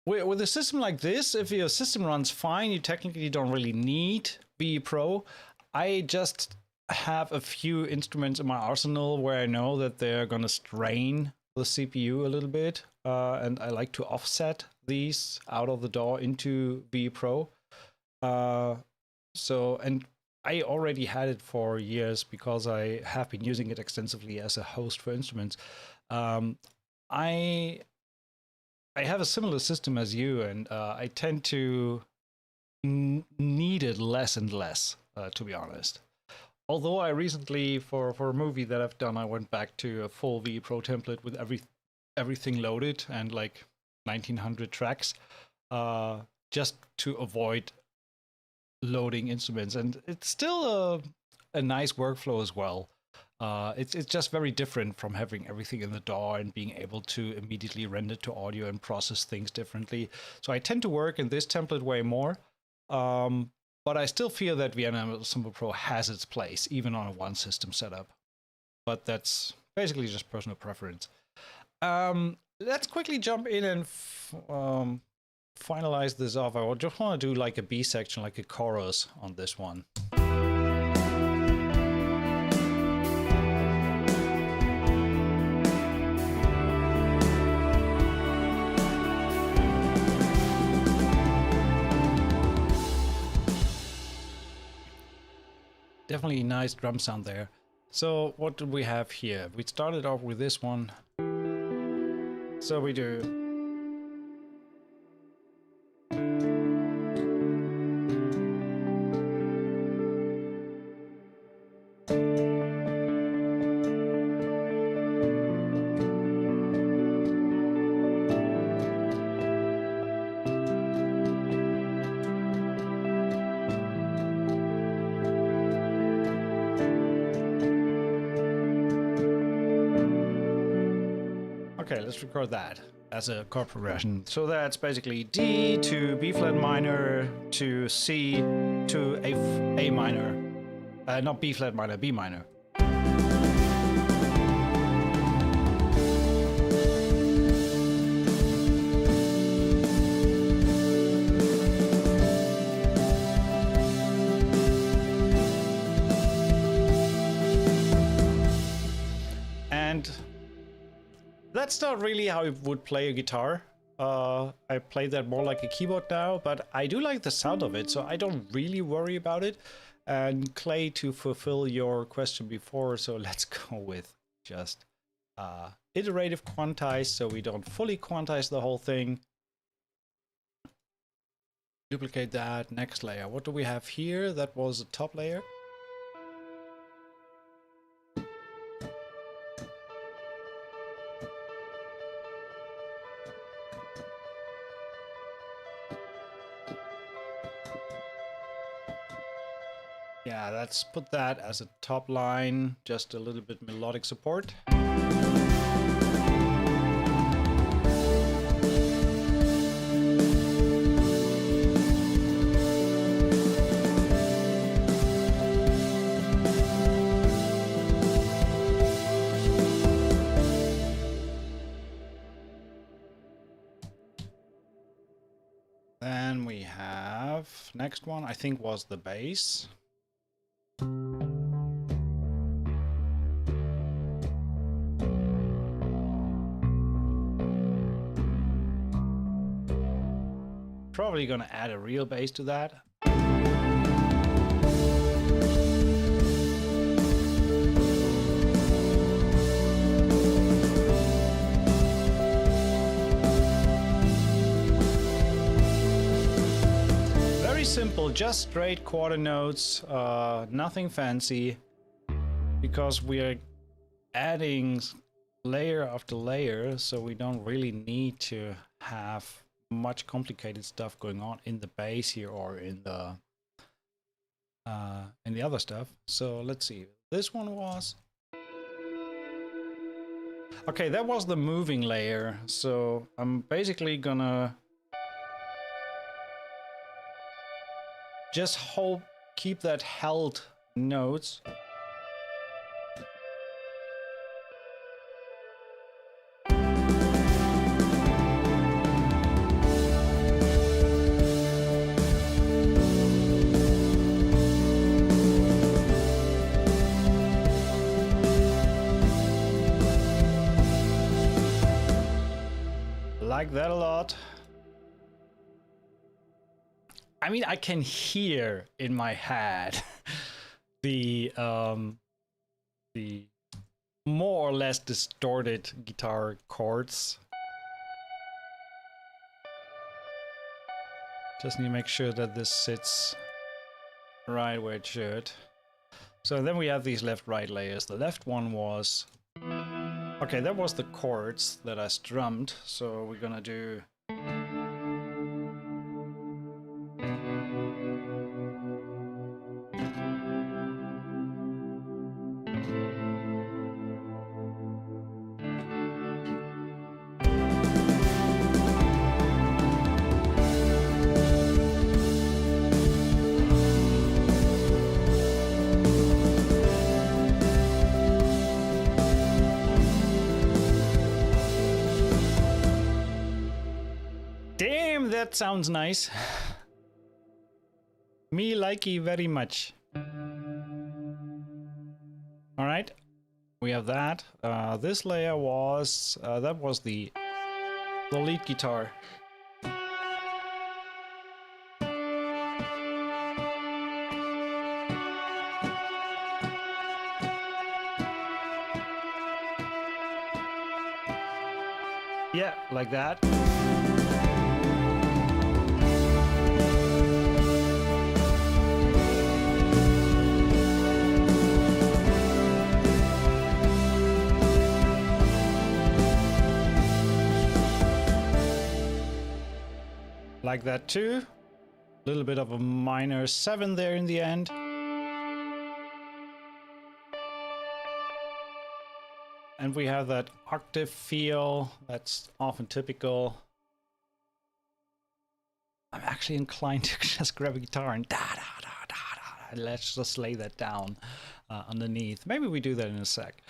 With a system like this, if your system runs fine, you technically don't really need BE Pro. I just have a few instruments in my arsenal where I know that they're gonna strain the CPU a little bit, and I like to offset these out of the door into BE Pro. And I already had it for years because I have been using it extensively as a host for instruments. I I have a similar system as you, and I tend to need it less and less, to be honest. Although I recently, for a movie that I've done, I went back to a full V Pro template with everything loaded and like 1900 tracks, just to avoid loading instruments, and it's still a nice workflow as well. It's just very different from having everything in the DAW and being able to immediately render to audio and process things differently. So I tend to work in this template way more, but I still feel that Vienna Ensemble Pro has its place, even on a one system setup. But that's basically just personal preference. Let's quickly jump in and finalize this off. I just want to do like a B section, like a chorus on this one. Definitely a nice drum sound there. So what do we have here? We started off with this one. So we do. Okay, let's record that as a chord progression. So that's basically D to B flat minor to C to A minor. Not B flat minor, B minor. And that's not really how I would play a guitar. I play that more like a keyboard now, but I do like the sound of it, so I don't really worry about it. And Clay, to fulfill your question before, so let's go with just iterative quantize, so we don't fully quantize the whole thing. Duplicate that. Next layer. What do we have here? That was a top layer. Yeah, let's put that as a top line, just a little bit melodic support. Then we have, next one I think was the bass. Probably gonna add a real bass to that. Very simple, just straight quarter notes, nothing fancy, because we are adding layer after layer, so we don't really need to have much complicated stuff going on in the bass here or in the other stuff. So let's see. This one was okay. That was the moving layer. So I'm basically gonna just keep that held notes. Like that a lot. I mean, I can hear in my head the more or less distorted guitar chords. Just need to make sure that this sits right where it should. So then we have these left-right layers. The left one was okay, that was the chords that I strummed, so we're gonna do that sounds nice. Me likey very much. All right, we have that. This layer was that was the lead guitar. Yeah, like that. Like that too. A little bit of a minor 7 there in the end. And we have that octave feel that's often typical. I'm actually inclined to just grab a guitar and da da da da da, and let's just lay that down underneath. Maybe we do that in a sec.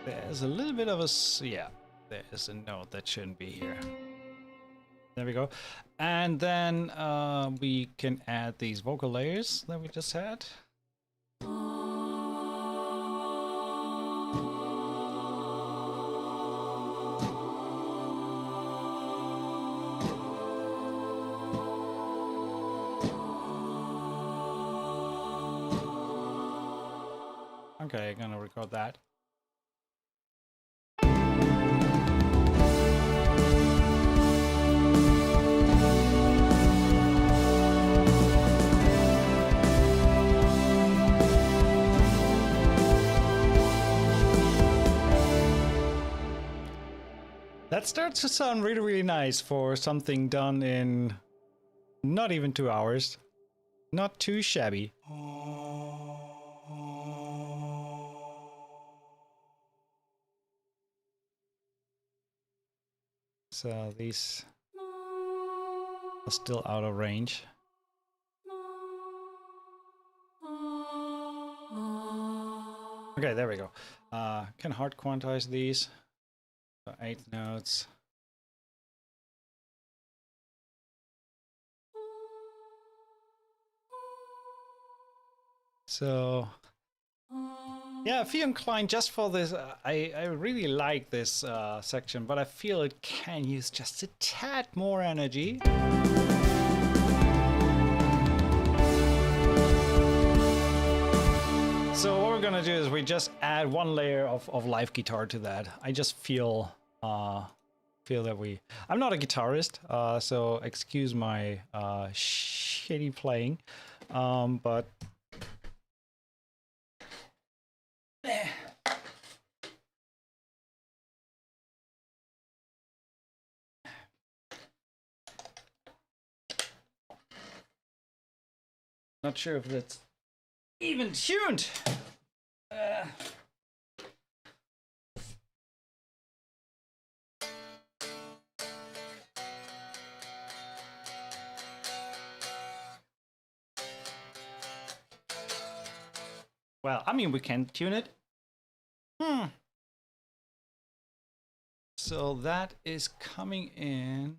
There's a little bit of a, yeah, there is a note that shouldn't be here. There we go. And then we can add these vocal layers that we just had. Okay, I'm gonna record that. That starts to sound really, really nice for something done in not even 2 hours. Not too shabby. So these are still out of range. Okay, there we go. Can hard quantize these. So 8 notes. So yeah, I feel inclined just for this. I really like this section, but I feel it can use just a tad more energy. So what we're gonna do is we just add one layer of live guitar to that. I just feel that we... I'm not a guitarist, so excuse my shitty playing, but... Not sure if that's even tuned. Well, I mean, we can tune it. So that is coming in.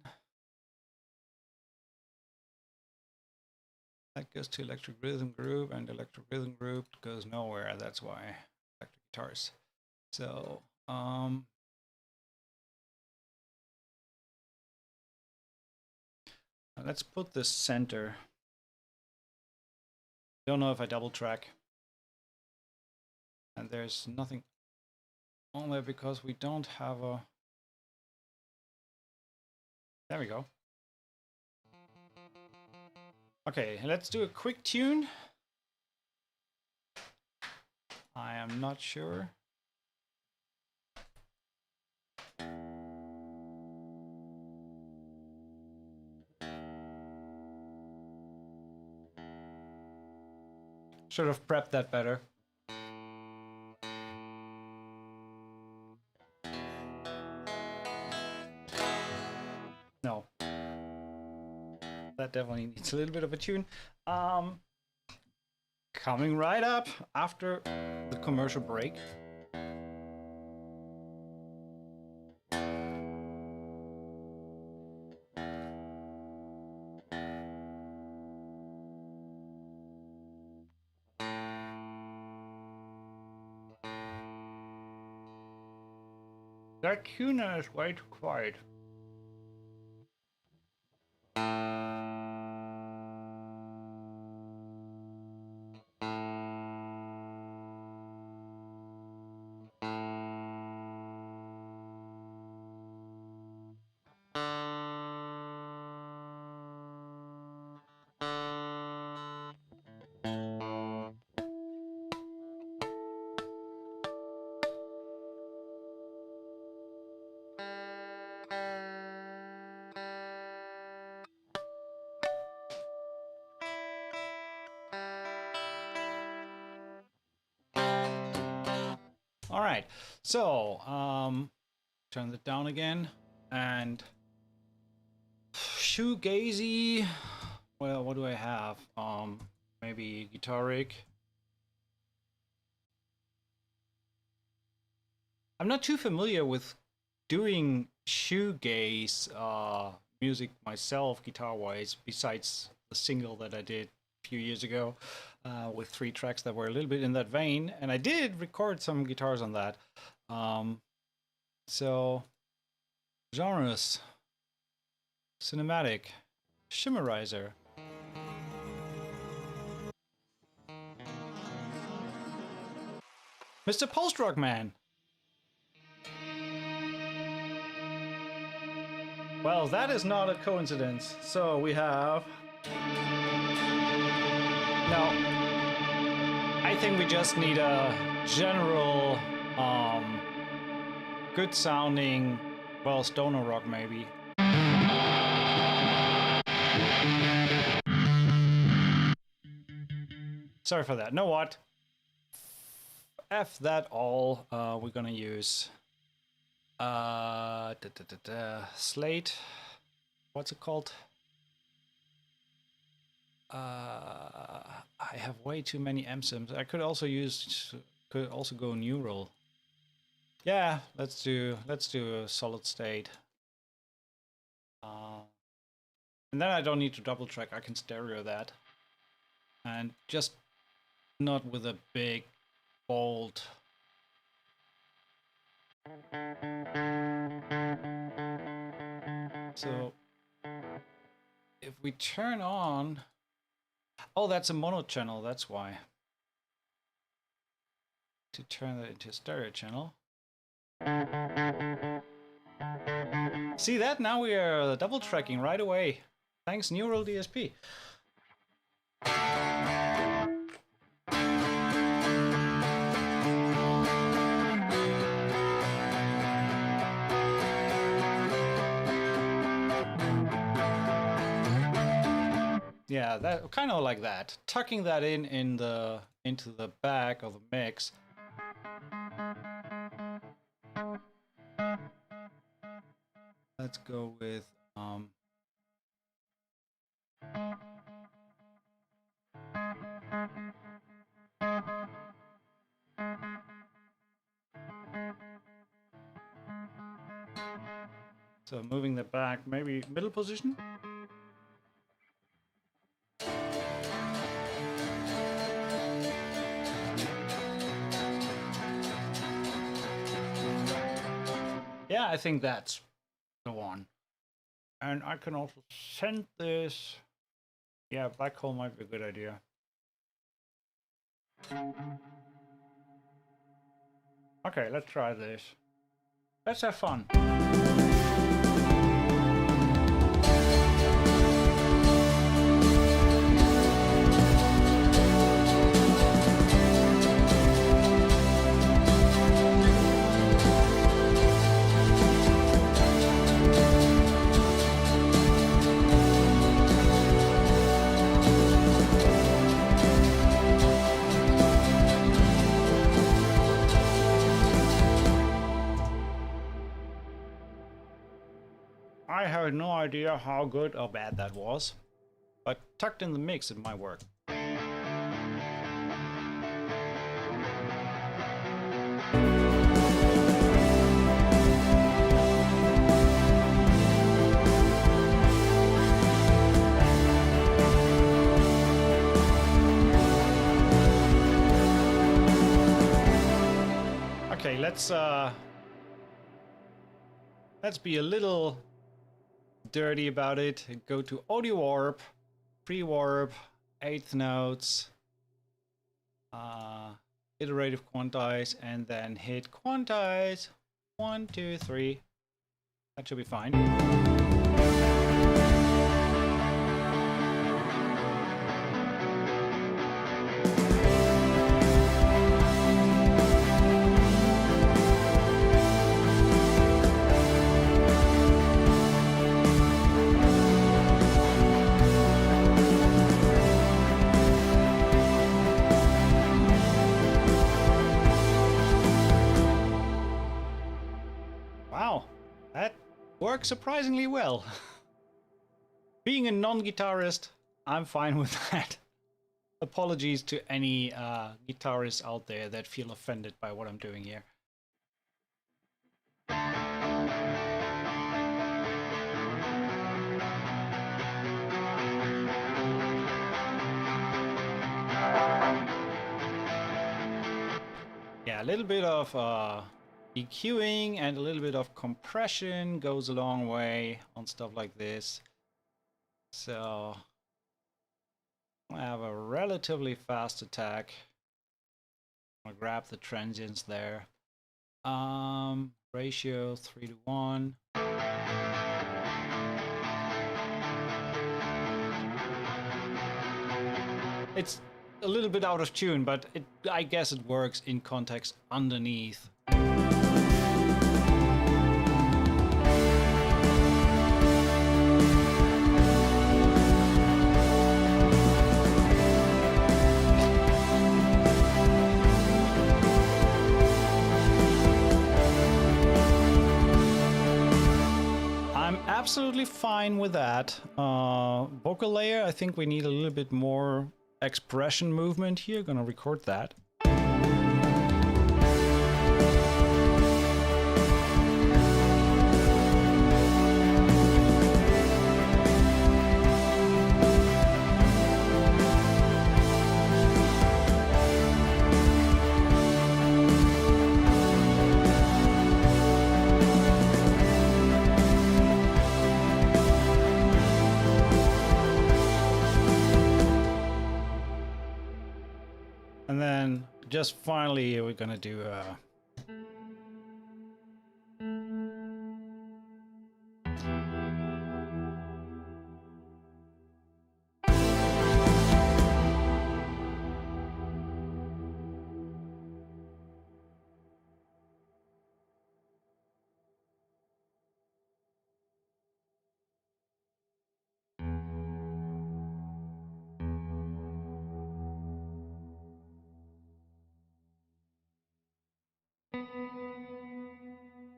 That goes to electric rhythm group, and electric rhythm group goes nowhere. That's why electric guitars. So let's put the center. Don't know if I double track. And there's nothing on there because we don't have a... There we go. Okay, let's do a quick tune. I am not sure. Should have prepped that better. No. That definitely needs a little bit of a tune. Coming right up after the commercial break. That tuner is way too quiet. All right, so turn it down again, and shoegazy. Well, what do I have? Maybe guitaric. I'm not too familiar with doing shoegaze music myself, guitar-wise, besides the single that I did a few years ago with 3 tracks that were a little bit in that vein, and I did record some guitars on that. So, genres, cinematic, shimmerizer. Mr. Post-Rock Man. Well, that is not a coincidence. So we have... No. I think we just need a general, good sounding, well, stoner rock maybe. Sorry for that. Know what? F that all. We're gonna use Slate. What's it called? I have way too many MSIMs. I could also go neural. Yeah, let's do a solid state. And then I don't need to double track. I can stereo that, and just not with a big bold. So if we turn on, oh, that's a mono channel. That's why. To turn that into a stereo channel. See that? Now we are double tracking right away. Thanks, Neural DSP. Yeah, that kind of like that. Tucking that into the back of the mix. Let's go with so moving the back, maybe middle position. Yeah, I think that's the one. And I can also send this. Yeah, black hole might be a good idea. Okay, let's try this. Let's have fun. I have no idea how good or bad that was, but tucked in the mix it might work. Okay, let's be a little dirty about it. Go to audio warp, pre-warp, 8th notes, iterative quantize, and then hit quantize. 1, 2, 3. That should be fine. Wow, that works surprisingly well. Being a non-guitarist, I'm fine with that. Apologies to any guitarists out there that feel offended by what I'm doing here. Yeah, a little bit of EQing and a little bit of compression goes a long way on stuff like this. So I have a relatively fast attack. I'll grab the transients there. Ratio 3:1. It's a little bit out of tune, but I guess it works in context underneath. Absolutely fine with that. Vocal layer, I think we need a little bit more expression movement here. Gonna record that. And then just finally, we're gonna do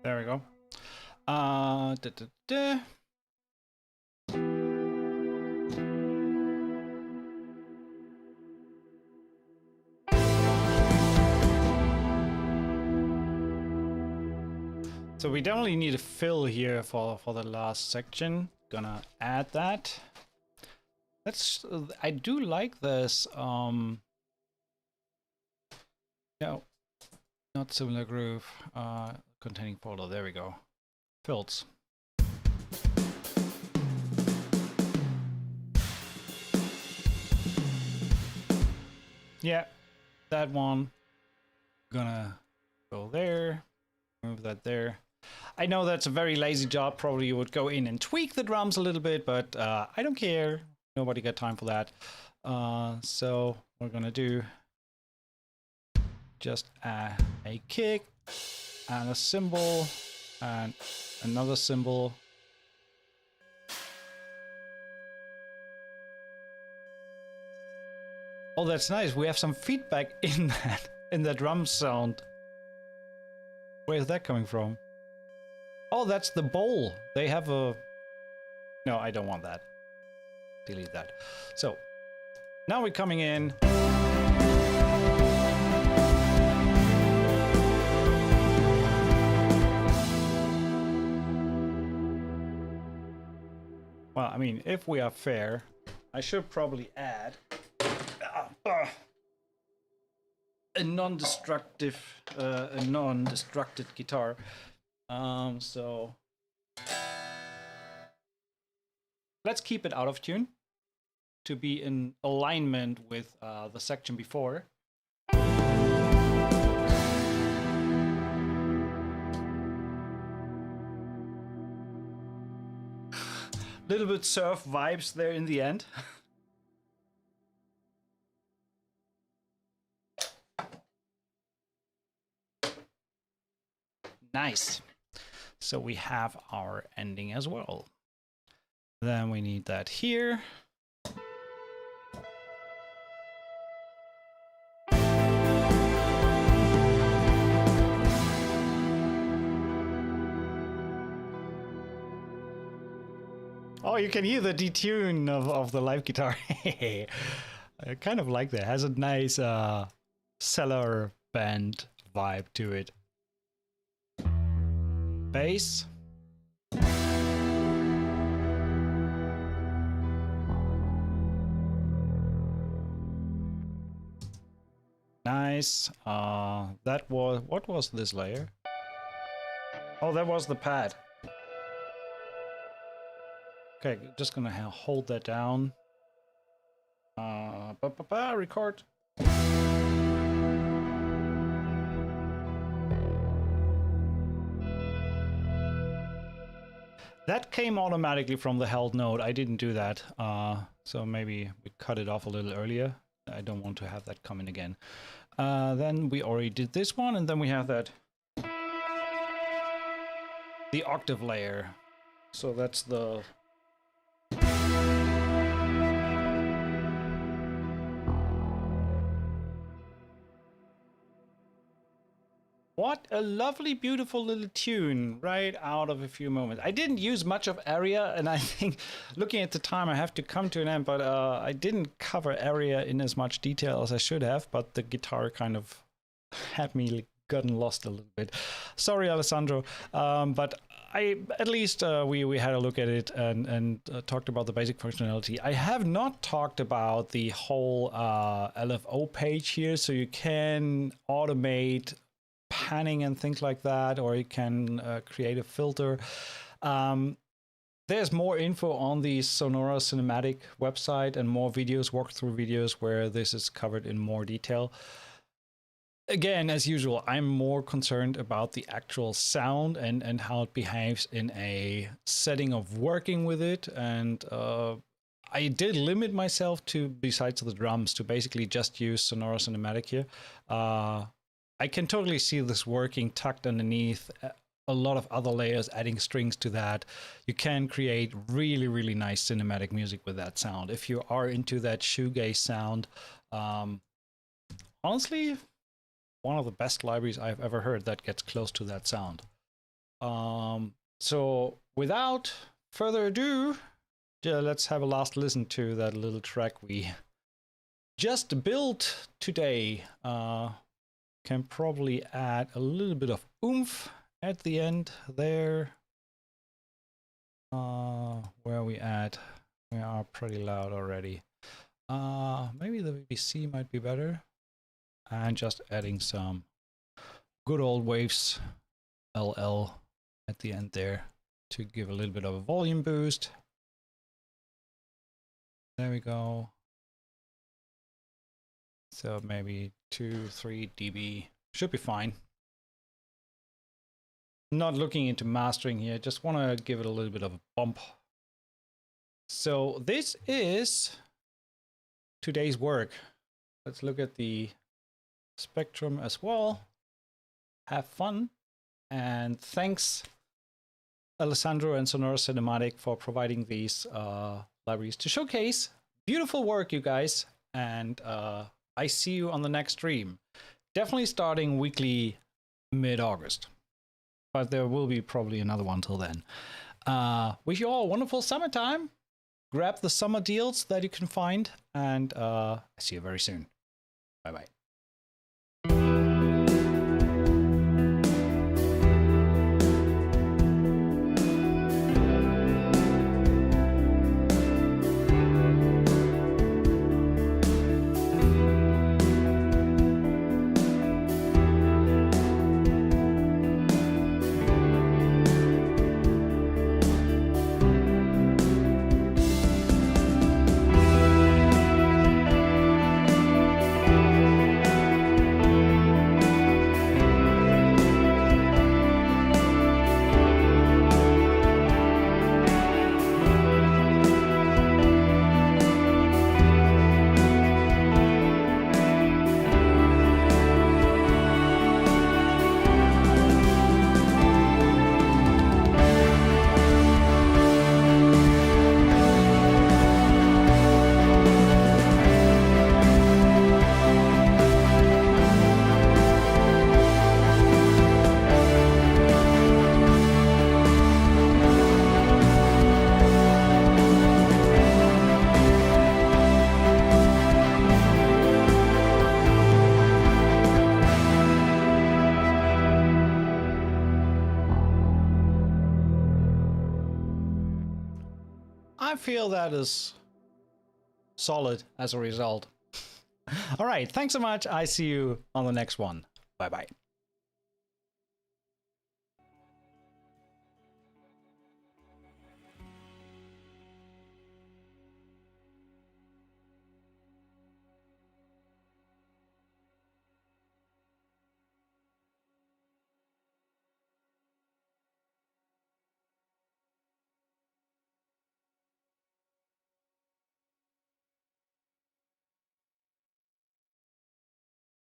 there we go. So we definitely need a fill here for the last section. Gonna add that. Let's. I do like this. No, not similar groove. Containing folder. There we go. Fills. Yeah, that one. Gonna go there. Move that there. I know that's a very lazy job. Probably you would go in and tweak the drums a little bit, but I don't care. Nobody got time for that. So we're gonna do just a kick and a cymbal and another cymbal. Oh, that's nice. We have some feedback in that drum sound. Where is that coming from? Oh, that's the bowl. They have a... No, I don't want that. Delete that. So, now we're coming in. Well, I mean, if we are fair, I should probably add a non-destructed guitar. So let's keep it out of tune to be in alignment with the section before. Little bit surf vibes there in the end. Nice. So we have our ending as well. Then we need that here. Oh, you can hear the detune of the live guitar. I kind of like that. It has a nice cellar band vibe to it. Bass. Nice. That was... What was this layer? Oh, that was the pad. Okay, just gonna hold that down. Record. That came automatically from the held node. I didn't do that. So maybe we cut it off a little earlier. I don't want to have that come in again. Then we already did this one, and then we have that the octave layer. So that's the what a lovely, beautiful little tune right out of a few moments. I didn't use much of Aria, and I think looking at the time I have to come to an end, but I didn't cover Aria in as much detail as I should have, but the guitar kind of had me gotten lost a little bit. Sorry, Alessandro, but at least we had a look at it and talked about the basic functionality. I have not talked about the whole LFO page here, so you can automate panning and things like that, or you can create a filter. There's more info on the Sonora cinematic website and more videos, walkthrough videos, where this is covered in more detail. Again, as usual, I'm more concerned about the actual sound and how it behaves in a setting of working with it. And I did limit myself to, besides the drums, to basically just use Sonora Cinematic here. I can totally see this working tucked underneath a lot of other layers, adding strings to that. You can create really, really nice cinematic music with that sound. If you are into that shoegaze sound, honestly, one of the best libraries I've ever heard that gets close to that sound. So without further ado, let's have a last listen to that little track we just built today. Can probably add a little bit of oomph at the end there. Where are we at? We are pretty loud already. Maybe the BBC might be better. And just adding some good old waves LL at the end there to give a little bit of a volume boost. There we go. So maybe 2-3 dB should be fine. Not looking into mastering here, just want to give it a little bit of a bump. So this is today's work. Let's look at the spectrum as well. Have fun, and thanks Alessandro and Sonora Cinematic for providing these libraries to showcase. Beautiful work, you guys, and I see you on the next stream. Definitely starting weekly mid-August, but there will be probably another one till then. Wish you all a wonderful summertime. Grab the summer deals that you can find, and see you very soon. Bye-bye. I feel that is solid as a result. All right, thanks so much. I see you on the next one. Bye-bye.